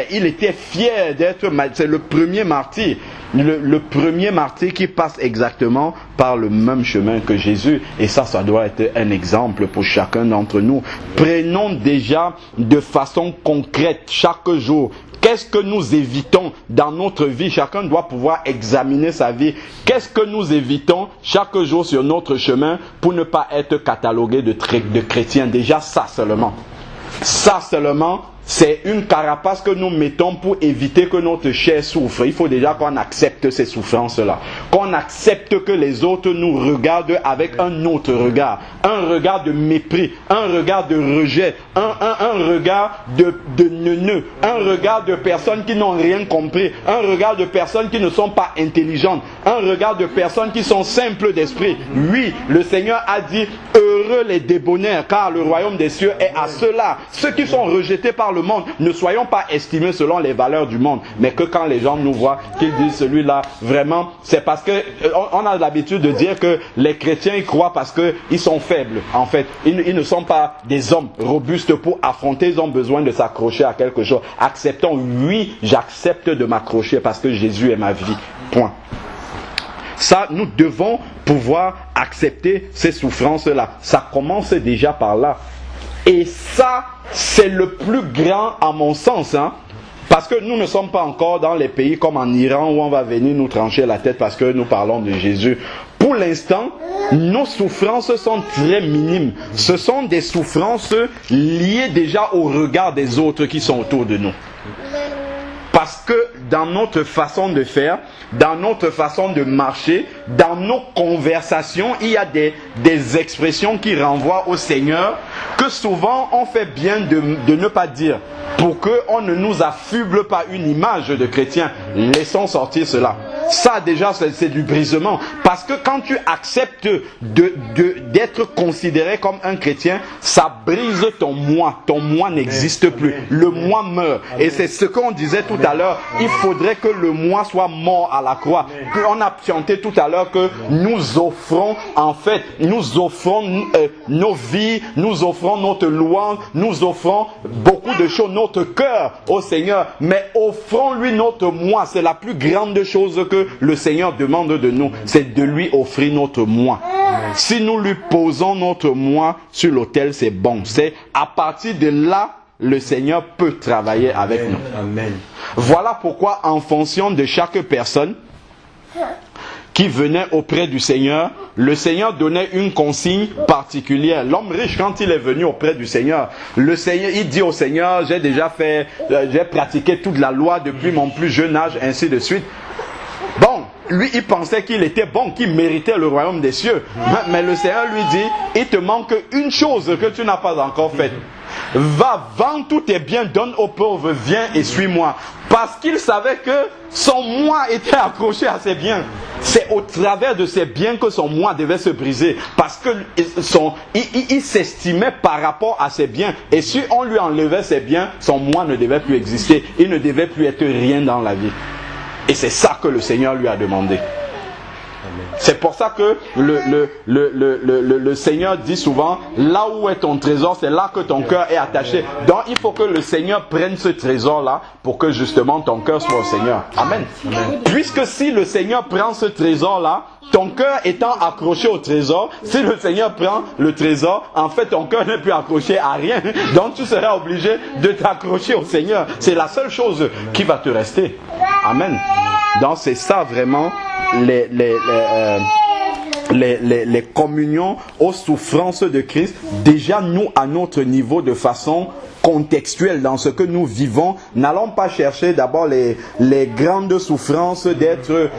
il était fier d'être, c'est le premier martyr, le premier martyr qui passe exactement par le même chemin que Jésus. Et ça doit être un exemple pour chacun d'entre nous. Prenons déjà de façon concrète chaque jour. Qu'est-ce que nous évitons dans notre vie? Chacun doit pouvoir examiner sa vie. Qu'est-ce que nous évitons chaque jour sur notre chemin pour ne pas être catalogué de chrétiens? Déjà ça seulement. Ça seulement, c'est une carapace que nous mettons pour éviter que notre chair souffre. Il faut déjà qu'on accepte ces souffrances-là. Qu'on accepte que les autres nous regardent avec un autre regard. Un regard de mépris, un regard de rejet, un regard de neuneux, un regard de personnes qui n'ont rien compris, un regard de personnes qui ne sont pas intelligentes, un regard de personnes qui sont simples d'esprit. Oui, le Seigneur a dit, heureux les débonnaires, car le royaume des cieux est à ceux-là. Ceux qui sont rejetés par le monde, ne soyons pas estimés selon les valeurs du monde, mais que quand les gens nous voient, qu'ils disent celui-là, vraiment, c'est parce que on a l'habitude de dire que les chrétiens ils croient parce qu'ils sont faibles. En fait, ils ne sont pas des hommes robustes pour affronter, ils ont besoin de s'accrocher à quelque chose. Acceptons, oui, j'accepte de m'accrocher parce que Jésus est ma vie. Point. Ça, nous devons pouvoir accepter ces souffrances-là. Ça commence déjà par là. Et ça, c'est le plus grand à mon sens, hein, parce que nous ne sommes pas encore dans les pays comme en Iran où on va venir nous trancher la tête parce que nous parlons de Jésus. Pour l'instant, nos souffrances sont très minimes. Ce sont des souffrances liées déjà au regard des autres qui sont autour de nous. Parce que dans notre façon de faire, dans notre façon de marcher, dans nos conversations, il y a des expressions qui renvoient au Seigneur que souvent on fait bien de ne pas dire pour qu'on ne nous affuble pas une image de chrétien. Laissons sortir cela. Ça déjà c'est du brisement. Parce que quand tu acceptes d'être considéré comme un chrétien, ça brise ton moi. Ton moi n'existe plus. Le moi meurt. Et c'est ce qu'on disait tout à l'heure. Il faudrait que le moi soit mort à la croix. On a chanté tout à l'heure que nous offrons, en fait, nous offrons nos vies, nous offrons notre louange, nous offrons beaucoup de choses, notre cœur au Seigneur. Mais offrons-lui notre moi. C'est la plus grande chose que le Seigneur demande de nous. C'est de lui offrir notre moi. Si nous lui posons notre moi sur l'autel, c'est bon. C'est à partir de là, le Seigneur peut travailler avec nous. Amen. Voilà pourquoi en fonction de chaque personne qui venait auprès du Seigneur, le Seigneur donnait une consigne particulière. L'homme riche, quand il est venu auprès du Seigneur, le Seigneur, il dit au Seigneur, j'ai pratiqué toute la loi depuis mon plus jeune âge, ainsi de suite. Bon, lui, il pensait qu'il était bon, qu'il méritait le royaume des cieux. Mais le Seigneur lui dit, il te manque une chose que tu n'as pas encore faite. va, vends tous tes biens, donne aux pauvres, viens et suis-moi. Parce qu'il savait que son moi était accroché à ses biens. C'est au travers de ses biens que son moi devait se briser. Parce que il s'estimait par rapport à ses biens. Et si on lui enlevait ses biens, son moi ne devait plus exister. Il ne devait plus être rien dans la vie. Et c'est ça que le Seigneur lui a demandé. C'est pour ça que le Seigneur dit souvent, là où est ton trésor, c'est là que ton cœur est attaché. Donc il faut que le Seigneur prenne ce trésor-là pour que justement ton cœur soit au Seigneur. Amen. Amen. Puisque si le Seigneur prend ce trésor-là, ton cœur étant accroché au trésor, si le Seigneur prend le trésor, en fait ton cœur n'est plus accroché à rien. Donc tu seras obligé de t'accrocher au Seigneur. C'est la seule chose qui va te rester. Amen. Donc c'est ça vraiment les communions aux souffrances de Christ. Déjà nous à notre niveau de façon contextuelle dans ce que nous vivons, n'allons pas chercher d'abord les grandes souffrances d'être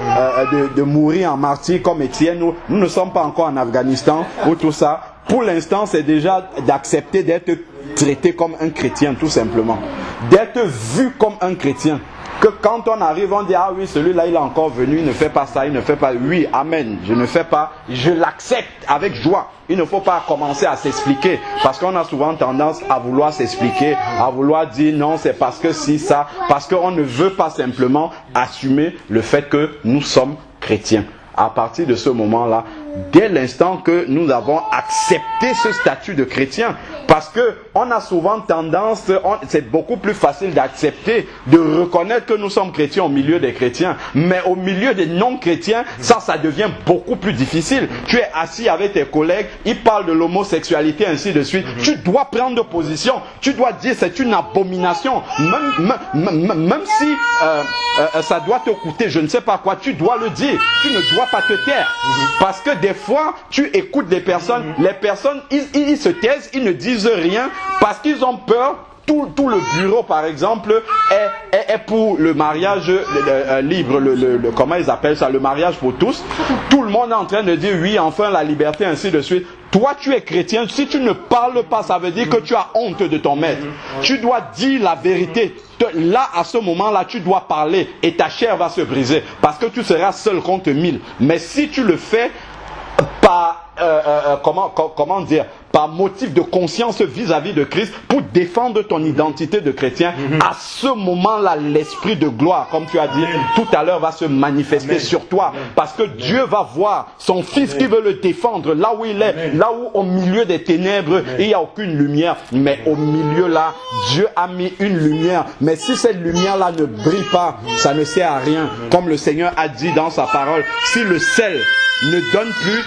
de mourir en martyr comme Étienne. Nous ne sommes pas encore en Afghanistan ou tout ça. Pour l'instant, c'est déjà d'accepter d'être traité comme un chrétien, tout simplement. D'être vu comme un chrétien. Que quand on arrive, on dit, ah oui, celui-là, il est encore venu, il ne fait pas ça, il ne fait pas... Oui, amen, je ne fais pas, je l'accepte avec joie. Il ne faut pas commencer à s'expliquer, parce qu'on a souvent tendance à vouloir s'expliquer, à vouloir dire non, c'est parce que si, ça, parce qu'on ne veut pas simplement assumer le fait que nous sommes chrétiens. À partir de ce moment-là, dès l'instant que nous avons accepté ce statut de chrétien, parce que on a souvent tendance, c'est beaucoup plus facile d'accepter, de reconnaître que nous sommes chrétiens au milieu des chrétiens, mais au milieu des non-chrétiens, ça devient beaucoup plus difficile. Tu es assis avec tes collègues, ils parlent de l'homosexualité, ainsi de suite. Tu dois prendre position, tu dois dire c'est une abomination, même si ça doit te coûter, je ne sais pas quoi, tu dois le dire, tu ne dois pas te taire, parce que des fois, tu écoutes des personnes, les personnes, ils se taisent, ils ne disent rien, parce qu'ils ont peur. Tout le bureau, par exemple, est pour le mariage libre, comment ils appellent ça, le mariage pour tous. Tout le monde est en train de dire oui, enfin la liberté, ainsi de suite. Toi, tu es chrétien, si tu ne parles pas, ça veut dire que tu as honte de ton maître. Tu dois dire la vérité. Là, à ce moment-là, tu dois parler et ta chair va se briser parce que tu seras seul contre 1000. Mais si tu le fais par comment dire, par motif de conscience vis-à-vis de Christ, pour défendre ton identité de chrétien, à ce moment-là, l'esprit de gloire, comme tu as dit tout à l'heure, va se manifester sur toi, parce que Dieu va voir son Fils qui veut le défendre là où il est, là où au milieu des ténèbres, il n'y a aucune lumière, mais au milieu là, Dieu a mis une lumière, mais si cette lumière-là ne brille pas, ça ne sert à rien, comme le Seigneur a dit dans sa parole, si le sel ne donne plus,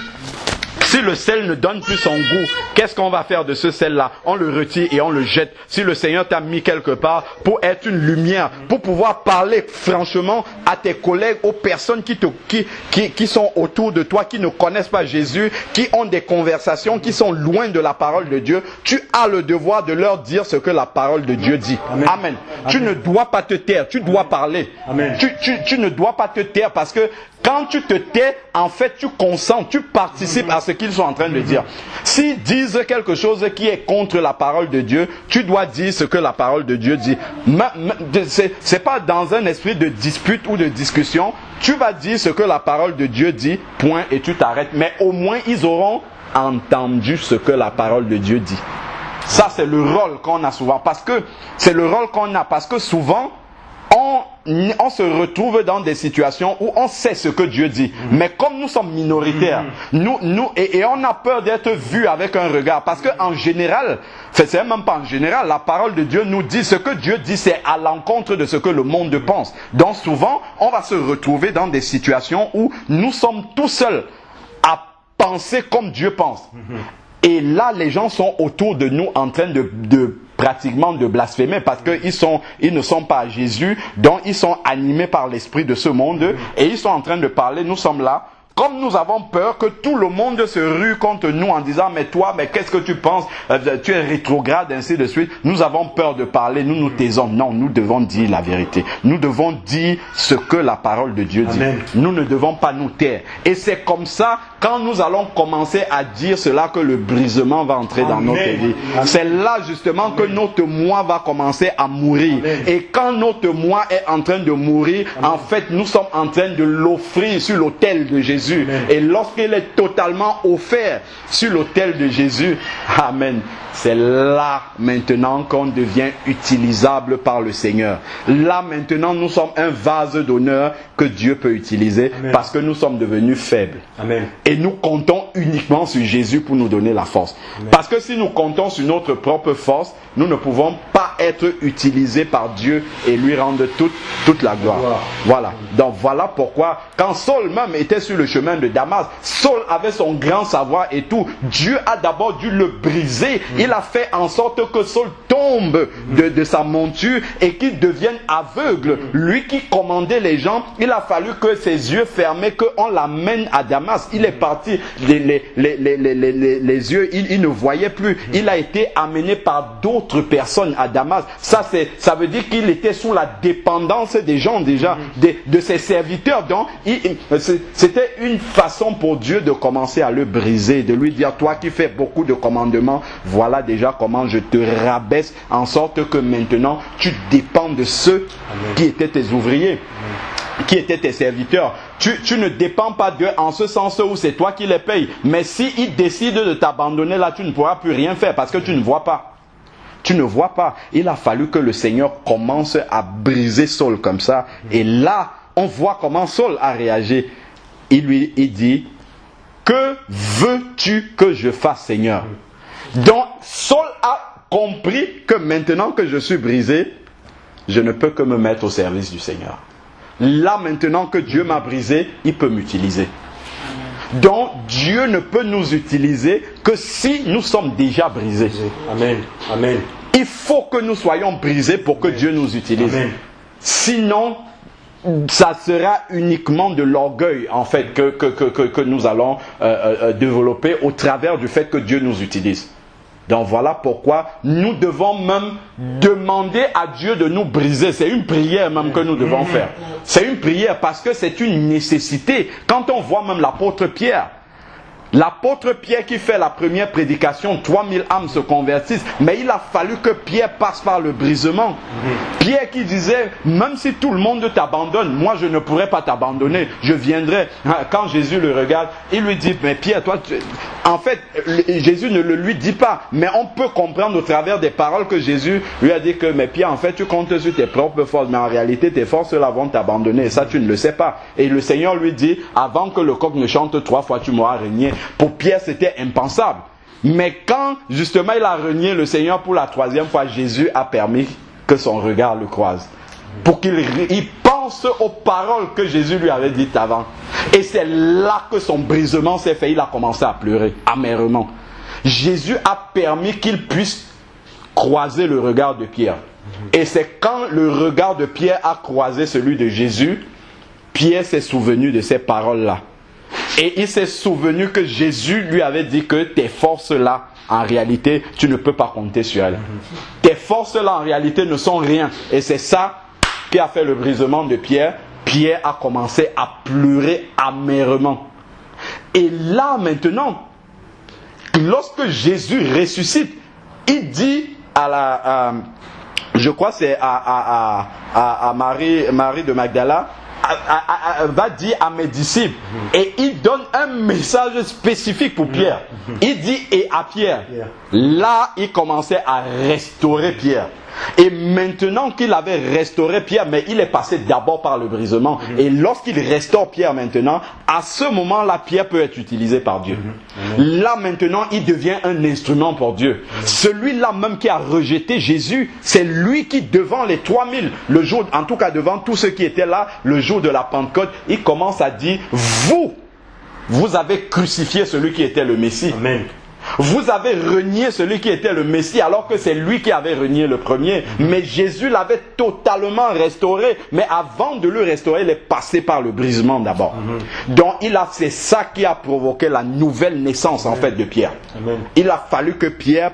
si le sel ne donne plus son goût, qu'est-ce qu'on va faire de ce sel-là? On le retire et on le jette. Si le Seigneur t'a mis quelque part pour être une lumière, pour pouvoir parler franchement à tes collègues, aux personnes qui sont autour de toi, qui ne connaissent pas Jésus, qui ont des conversations, qui sont loin de la parole de Dieu, tu as le devoir de leur dire ce que la parole de Dieu dit. Amen. Amen. Tu ne dois pas te taire, tu dois parler. Amen. Tu ne dois pas te taire parce que quand tu te tais, en fait, tu consens, tu participes à ce qu'ils sont en train de dire. S'ils disent quelque chose qui est contre la parole de Dieu, tu dois dire ce que la parole de Dieu dit. C'est pas dans un esprit de dispute ou de discussion. Tu vas dire ce que la parole de Dieu dit, point, et tu t'arrêtes. Mais au moins, ils auront entendu ce que la parole de Dieu dit. Ça, c'est le rôle qu'on a souvent. Parce que c'est le rôle qu'on a. Parce que souvent, on se retrouve dans des situations où on sait ce que Dieu dit. Mais comme nous sommes minoritaires, et on a peur d'être vu avec un regard. Parce qu'en général, c'est même pas en général, la parole de Dieu nous dit ce que Dieu dit, c'est à l'encontre de ce que le monde pense. Donc souvent, on va se retrouver dans des situations où nous sommes tout seuls à penser comme Dieu pense. Et là, les gens sont autour de nous en train de pratiquement de blasphémer parce qu'ils ne sont pas à Jésus, donc ils sont animés par l'esprit de ce monde et ils sont en train de parler, nous sommes là, Comme nous avons peur que tout le monde se rue contre nous en disant « Mais toi, mais qu'est-ce que tu penses? Tu es rétrograde, ainsi de suite. » Nous avons peur de parler, nous nous taisons. Non, nous devons dire la vérité. Nous devons dire ce que la parole de Dieu dit. Amen. Nous ne devons pas nous taire. Et c'est comme ça, quand nous allons commencer à dire cela, que le brisement va entrer dans notre vie. C'est là justement que notre moi va commencer à mourir. Amen. Et quand notre moi est en train de mourir, en fait, nous sommes en train de l'offrir sur l'autel de Jésus. Amen. Et lorsqu'il est totalement offert sur l'autel de Jésus, amen, c'est là maintenant qu'on devient utilisable par le Seigneur. Là maintenant, nous sommes un vase d'honneur que Dieu peut utiliser. Amen. Parce que nous sommes devenus faibles. Amen. Et nous comptons uniquement sur Jésus pour nous donner la force. Amen. Parce que si nous comptons sur notre propre force, nous ne pouvons pas être utilisés par Dieu et lui rendre toute la gloire. Wow. Voilà. Donc voilà pourquoi, quand Saul même était sur le chemin de Damas, Saul avait son grand savoir et tout. Dieu a d'abord dû le briser. Il a fait en sorte que Saul tombe de sa monture et qu'il devienne aveugle. Lui qui commandait les gens, il a fallu que ses yeux fermés, qu'on l'amène à Damas. Il est parti, les yeux, il ne voyait plus. Il a été amené par d'autres personnes à Damas. Ça veut dire qu'il était sous la dépendance des gens déjà, de ses serviteurs. Donc, c'était une façon pour Dieu de commencer à le briser, de lui dire, toi qui fais beaucoup de commandements, voilà déjà comment je te rabaisse, en sorte que maintenant, tu dépends de ceux qui étaient tes ouvriers. Qui étaient tes serviteurs. Tu ne dépends pas d'eux en ce sens où c'est toi qui les payes. Mais s'ils décident de t'abandonner là, tu ne pourras plus rien faire parce que tu ne vois pas. Tu ne vois pas. Il a fallu que le Seigneur commence à briser Saul comme ça. Et là, on voit comment Saul a réagi. Il dit, que veux-tu que je fasse, Seigneur? Donc, Saul a compris que maintenant que je suis brisé, je ne peux que me mettre au service du Seigneur. Là, maintenant que Dieu m'a brisé, il peut m'utiliser. Donc, Dieu ne peut nous utiliser que si nous sommes déjà brisés. Amen. Amen. Il faut que nous soyons brisés pour que Dieu nous utilise. Amen. Sinon, ça sera uniquement de l'orgueil, en fait, que nous allons développer au travers du fait que Dieu nous utilise. Donc voilà pourquoi nous devons même demander à Dieu de nous briser. C'est une prière même que nous devons faire. C'est une prière parce que c'est une nécessité. Quand on voit même l'apôtre Pierre qui fait la première prédication, 3000 âmes se convertissent. Mais il a fallu que Pierre passe par le brisement. Pierre qui disait, même si tout le monde t'abandonne, moi je ne pourrais pas t'abandonner. Je viendrai. Quand Jésus le regarde, il lui dit, mais Pierre, toi, en fait, Jésus ne le lui dit pas. Mais on peut comprendre au travers des paroles que Jésus lui a dit que, mais Pierre, en fait, tu comptes sur tes propres forces. Mais en réalité, tes forces là vont t'abandonner. Et ça, tu ne le sais pas. Et le Seigneur lui dit, avant que le coq ne chante 3 fois, tu m'auras régné. Pour Pierre, c'était impensable. Mais quand, justement, il a renié le Seigneur pour la 3e fois, Jésus a permis que son regard le croise. Pour qu'il pense aux paroles que Jésus lui avait dites avant. Et c'est là que son brisement s'est fait. Il a commencé à pleurer amèrement. Jésus a permis qu'il puisse croiser le regard de Pierre. Et c'est quand le regard de Pierre a croisé celui de Jésus, Pierre s'est souvenu de ces paroles-là. Et il s'est souvenu que Jésus lui avait dit que tes forces-là, en réalité, tu ne peux pas compter sur elles. Tes forces-là, en réalité, ne sont rien. Et c'est ça qui a fait le brisement de Pierre. Pierre a commencé à pleurer amèrement. Et là, maintenant, lorsque Jésus ressuscite, il dit je crois c'est à Marie de Magdala, va dire à mes disciples, et il donne un message spécifique pour Pierre. Il dit et à Pierre. Là, il commençait à restaurer Pierre. Et maintenant qu'il avait restauré Pierre, mais il est passé d'abord par le brisement. Et lorsqu'il restaure Pierre maintenant, à ce moment-là, Pierre peut être utilisé par Dieu. Là maintenant, il devient un instrument pour Dieu. Celui-là même qui a rejeté Jésus, c'est lui qui devant les 3000, le jour, en tout cas devant tous ceux qui étaient là, le jour de la Pentecôte, il commence à dire, vous avez crucifié celui qui était le Messie. Amen. Vous avez renié celui qui était le Messie alors que c'est lui qui avait renié le premier. Mais Jésus l'avait totalement restauré. Mais avant de le restaurer, il est passé par le brisement d'abord. Donc c'est ça qui a provoqué la nouvelle naissance en fait de Pierre. Il a fallu que Pierre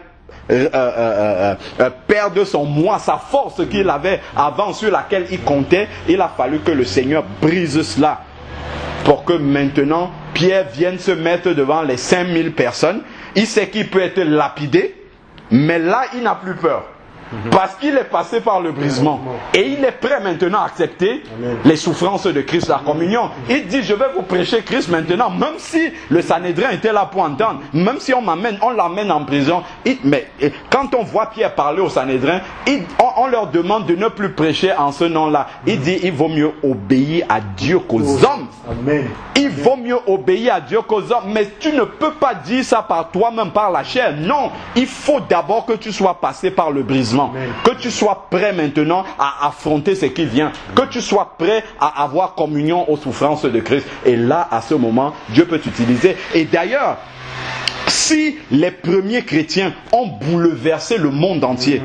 perde son moi, sa force qu'il avait avant sur laquelle il comptait. Il a fallu que le Seigneur brise cela pour que maintenant Pierre vienne se mettre devant les 5000 personnes. Il sait qu'il peut être lapidé, mais là il n'a plus peur. Parce qu'il est passé par le brisement. Et il est prêt maintenant à accepter les souffrances de Christ, la communion. Il dit, je vais vous prêcher Christ maintenant, même si le Sanhédrin était là pour entendre, même si on l'amène en prison. Mais quand on voit Pierre parler au Sanhédrin, on leur demande de ne plus prêcher en ce nom-là. Il dit, il vaut mieux obéir à Dieu qu'aux hommes. Amen. Il vaut mieux obéir à Dieu qu'aux hommes. Mais tu ne peux pas dire ça par toi-même, par la chair. Non, il faut d'abord que tu sois passé par le brisement. Amen. Que tu sois prêt maintenant à affronter ce qui vient. Que tu sois prêt à avoir communion aux souffrances de Christ. Et là, à ce moment, Dieu peut t'utiliser. Et d'ailleurs, si les premiers chrétiens ont bouleversé le monde entier,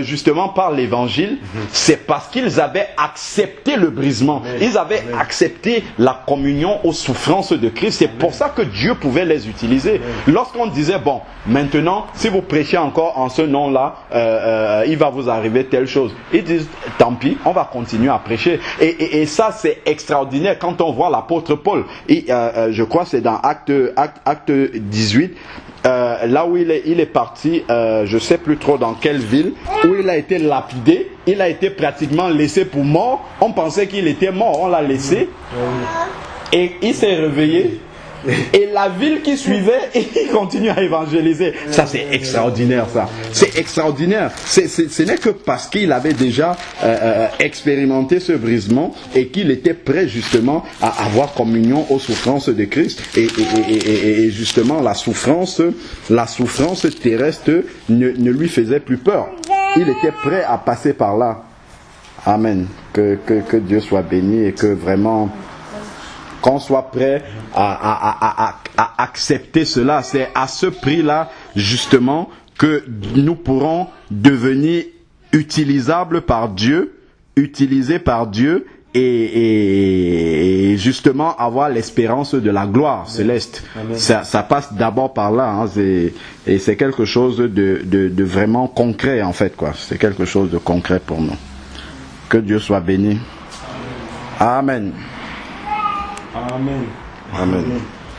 justement par l'évangile, c'est parce qu'ils avaient accepté le brisement. Ils avaient accepté la communion aux souffrances de Christ. C'est pour ça que Dieu pouvait les utiliser. Lorsqu'on disait, bon, maintenant, si vous prêchez encore en ce nom-là, il va vous arriver telle chose. Ils disent, tant pis, on va continuer à prêcher. Et ça, c'est extraordinaire quand on voit l'apôtre Paul. Et, je crois que c'est dans Acte 18. Là où il est parti, je ne sais plus trop dans quelle ville, où il a été lapidé, il a été pratiquement laissé pour mort. On pensait qu'il était mort, on l'a laissé. Et il s'est réveillé. Et la ville qui suivait, il continue à évangéliser. Ça, c'est extraordinaire, ça. C'est extraordinaire. Ce n'est que parce qu'il avait déjà expérimenté ce brisement et qu'il était prêt justement à avoir communion aux souffrances de Christ. Et justement, la souffrance terrestre ne lui faisait plus peur. Il était prêt à passer par là. Amen. Que Dieu soit béni et que vraiment qu'on soit prêt à accepter cela. C'est à ce prix-là, justement, que nous pourrons devenir utilisables par Dieu, utilisés par Dieu, et justement avoir l'espérance de la gloire céleste. Ça passe d'abord par là, hein, et c'est quelque chose de vraiment concret, en fait, quoi. C'est quelque chose de concret pour nous. Que Dieu soit béni. Amen. Amen. Amen.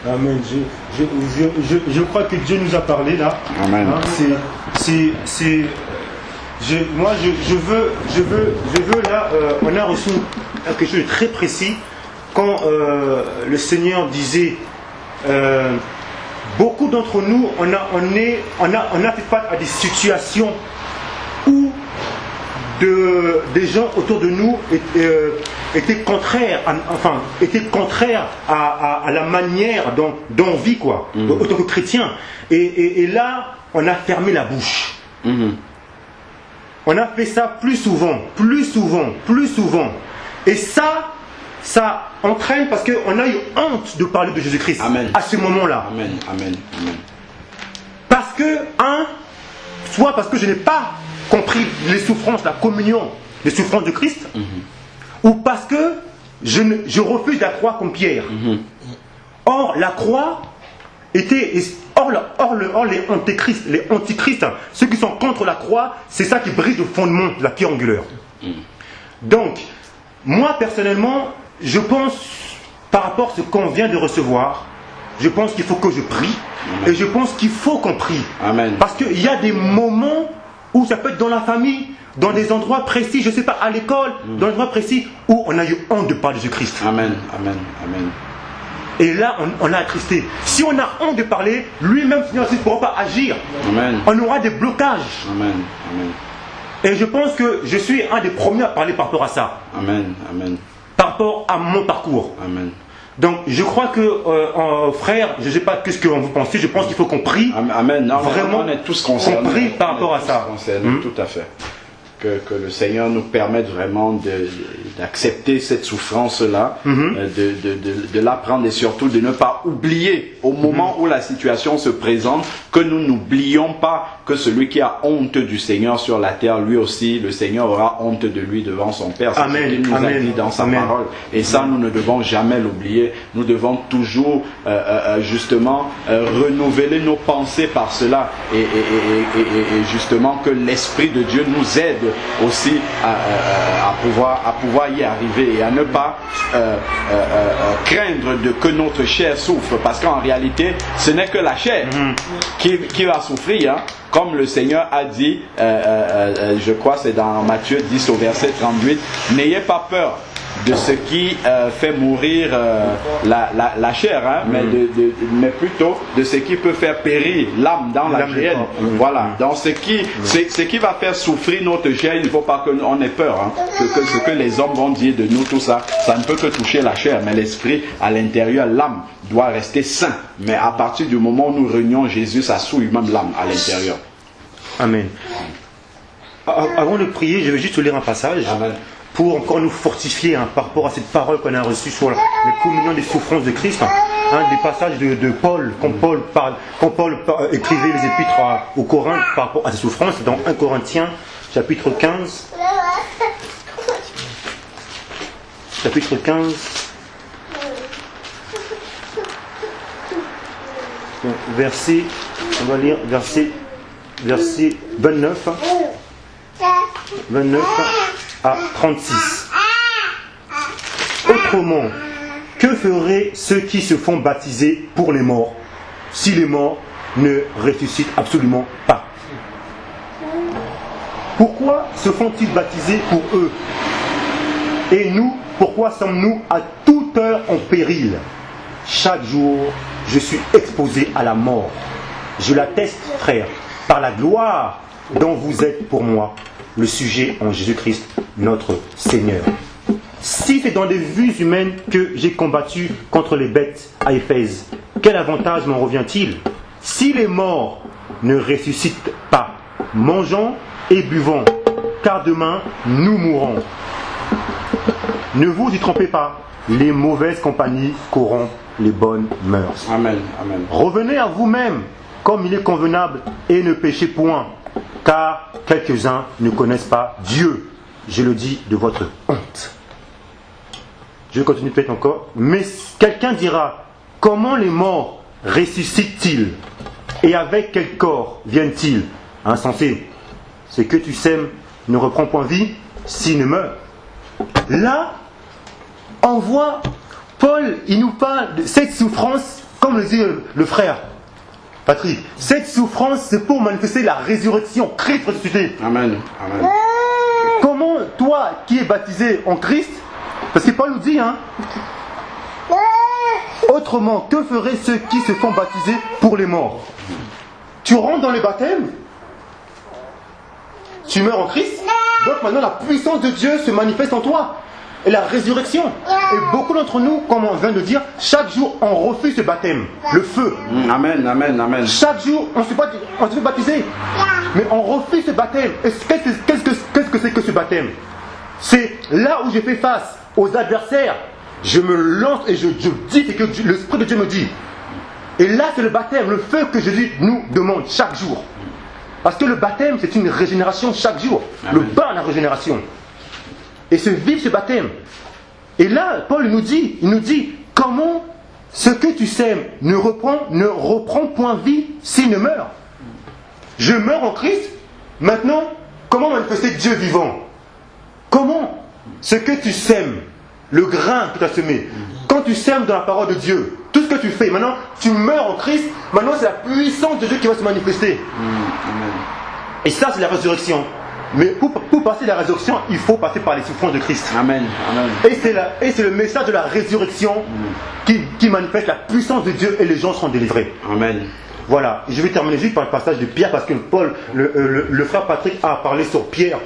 Amen. Je crois que Dieu nous a parlé là. Amen. Hein, moi je veux là, on a reçu quelque chose de très précis quand le Seigneur disait beaucoup d'entre nous on a fait face à des situations où des gens autour de nous étaient contraires à la manière dont on vit, quoi, en tant que chrétien. Et là, on a fermé la bouche. On a fait ça plus souvent. Et ça entraîne parce qu'on a eu honte de parler de Jésus-Christ à ce moment-là. Amen. Amen. Amen. Parce que, soit parce que je n'ai pas compris les souffrances, la communion, les souffrances de Christ, ou parce que je refuse la croix comme Pierre. Or, la croix était... Or les antichrists, ceux qui sont contre la croix, c'est ça qui brise le fondement de la pierre angulaire. Donc, moi personnellement, je pense, par rapport à ce qu'on vient de recevoir, je pense qu'il faut que je prie. Et je pense qu'il faut qu'on prie. Amen. Parce qu'il y a des moments où ça peut être dans la famille, dans des endroits précis, je ne sais pas, à l'école, dans des endroits précis, où on a eu honte de parler de Jésus-Christ. Amen, amen, amen. Et là, on a attristé. Si on a honte de parler, lui-même, Seigneur, il ne pourra pas agir. Amen. On aura des blocages. Amen, amen. Et je pense que je suis un des premiers à parler par rapport à ça. Amen, amen. Par rapport à mon parcours. Amen. Donc, je crois que, frère, je ne sais pas ce que vous pensez, je pense qu'il faut qu'on prie. Amen. Non, vraiment, on est tous concernés. On prie par rapport à ça. Tout à fait. que le Seigneur nous permette vraiment d'accepter cette souffrance-là, de l'apprendre et surtout de ne pas oublier au moment où la situation se présente, que nous n'oublions pas que celui qui a honte du Seigneur sur la terre, lui aussi, le Seigneur aura honte de lui devant son Père. C'est ce qu'il nous a dit dans sa parole. Et ça, nous ne devons jamais l'oublier. Nous devons toujours justement renouveler nos pensées par cela et justement que l'Esprit de Dieu nous aide aussi à pouvoir y arriver et à ne pas craindre que notre chair souffre, parce qu'en réalité ce n'est que la chair qui va souffrir, hein. Comme le Seigneur a dit, je crois c'est dans Matthieu 10 au verset 38, n'ayez pas peur de ce qui fait mourir la chair, hein, mais plutôt de ce qui peut faire périr l'âme dans la chair. Voilà. Donc ce qui va faire souffrir notre chair, il ne faut pas qu'on ait peur, hein, que ce que les hommes vont dire de nous, tout ça, ça ne peut que toucher la chair, mais l'esprit à l'intérieur, l'âme doit rester sain. Mais à partir du moment où nous réunions Jésus, ça souille même l'âme à l'intérieur. Amen. Avant de prier, je vais juste lire un passage. Amen. Pour encore nous fortifier, hein, par rapport à cette parole qu'on a reçue sur la communion des souffrances de Christ, hein, des passages de Paul, quand Paul écrivait les épîtres aux Corinthiens par rapport à ces souffrances, dans 1 Corinthiens, chapitre 15. Chapitre 15. Donc, on va lire verset 29 à 36. Autrement, que feraient ceux qui se font baptiser pour les morts, si les morts ne ressuscitent absolument pas? Pourquoi se font-ils baptiser pour eux? Et nous, pourquoi sommes-nous à toute heure en péril? Chaque jour, je suis exposé à la mort. Je l'atteste, frère, par la gloire dont vous êtes pour moi le sujet en Jésus-Christ, notre Seigneur. Si c'est dans des vues humaines que j'ai combattu contre les bêtes à Éphèse, quel avantage m'en revient-il? Si les morts ne ressuscitent pas, mangeons et buvons, car demain nous mourrons. Ne vous y trompez pas, les mauvaises compagnies corrompent les bonnes mœurs. Amen. Amen. Revenez à vous-même comme il est convenable et ne péchez point, car quelques-uns ne connaissent pas Dieu. Je le dis de votre honte. Je vais continuer peut-être encore. Mais quelqu'un dira, comment les morts ressuscitent-ils? Et avec quel corps viennent-ils? Insensé. Ce que tu sèmes ne reprend point vie s'il ne meurt. Là, on voit Paul, il nous parle de cette souffrance, comme le dit le frère Patrick. Cette souffrance, c'est pour manifester la résurrection, Christ ressuscité. Amen. Amen. Comment toi qui es baptisé en Christ, parce que Paul nous dit, hein, autrement, que feraient ceux qui se font baptiser pour les morts? Tu rentres dans le baptême, tu meurs en Christ, donc maintenant la puissance de Dieu se manifeste en toi. Et la résurrection. Et beaucoup d'entre nous, comme on vient de dire, chaque jour on refuse ce baptême, le feu. Amen, amen, amen. Chaque jour on se fait baptiser, mais on refuse ce baptême. Et qu'est-ce que c'est que ce baptême? C'est là où je fais face aux adversaires. Je me lance et je dis ce que l'Esprit de Dieu me dit. Et là c'est le baptême, le feu que Jésus nous demande chaque jour. Parce que le baptême c'est une régénération chaque jour. Amen. Le bain de la régénération. Et se vivre ce baptême. Et là, Paul il nous dit, comment ce que tu sèmes ne reprend point vie s'il ne meurt. Je meurs en Christ, maintenant, comment manifester Dieu vivant? Comment ce que tu sèmes, le grain que tu as semé, quand tu sèmes dans la parole de Dieu, tout ce que tu fais, maintenant, tu meurs en Christ, maintenant c'est la puissance de Dieu qui va se manifester. Et ça, c'est la résurrection. Mais pour passer la résurrection, il faut passer par les souffrances de Christ. Amen. Amen. Et c'est le message de la résurrection qui manifeste la puissance de Dieu et les gens seront délivrés. Amen. Voilà. Je vais terminer juste par le passage de Pierre parce que Paul, le frère Patrick a parlé sur Pierre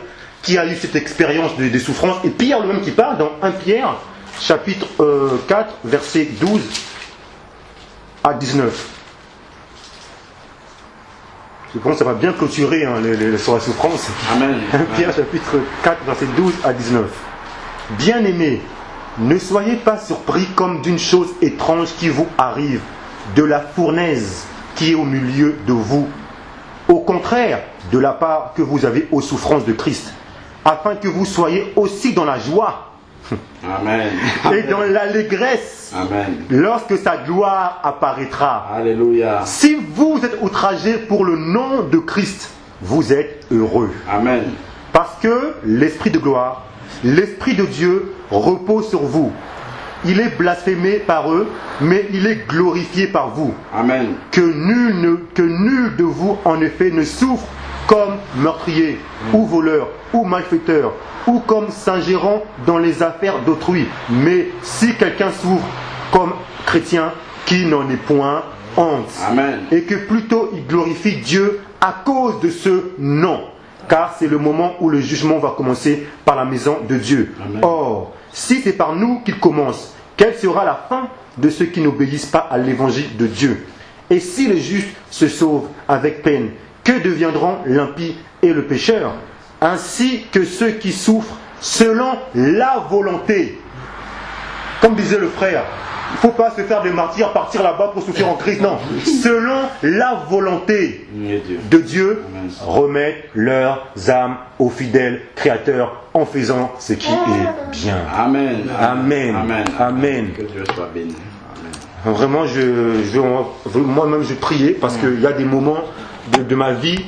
qui a eu cette expérience des souffrances. Et Pierre lui-même qui parle dans 1 Pierre, chapitre 4, versets 12 à 19. Je pense que ça va bien clôturer sur la souffrance. Amen. 1 Pierre chapitre 4, verset 12 à 19. Bien-aimés, ne soyez pas surpris comme d'une chose étrange qui vous arrive, de la fournaise qui est au milieu de vous. Au contraire, de la part que vous avez aux souffrances de Christ, afin que vous soyez aussi dans la joie. Amen. Et dans l'allégresse. Amen. Lorsque sa gloire apparaîtra. Alléluia. Si vous êtes outragés pour le nom de Christ, vous êtes heureux. Amen. Parce que l'Esprit de gloire, l'Esprit de Dieu repose sur vous. Il est blasphémé par eux, mais il est glorifié par vous. Amen. Que nul de vous, en effet, ne souffre comme meurtrier, ou voleur, ou malfaiteur, ou comme s'ingérant dans les affaires d'autrui. Mais si quelqu'un souffre comme chrétien, qui n'en est point honte. Amen. Et que plutôt il glorifie Dieu à cause de ce nom. Car c'est le moment où le jugement va commencer par la maison de Dieu. Amen. Or, si c'est par nous qu'il commence, quelle sera la fin de ceux qui n'obéissent pas à l'évangile de Dieu? Et si le juste se sauve avec peine, que deviendront l'impie et le pécheur? Ainsi que ceux qui souffrent selon la volonté. Comme disait le frère, il ne faut pas se faire des martyrs, partir là-bas pour souffrir en Christ. Non, selon la volonté de Dieu, remettre leurs âmes au fidèle Créateur en faisant ce qui est bien. Amen. Amen. Amen. Amen. Que Dieu soit béni. Amen. Vraiment, moi-même, je priais parce qu'il y a des moments de ma vie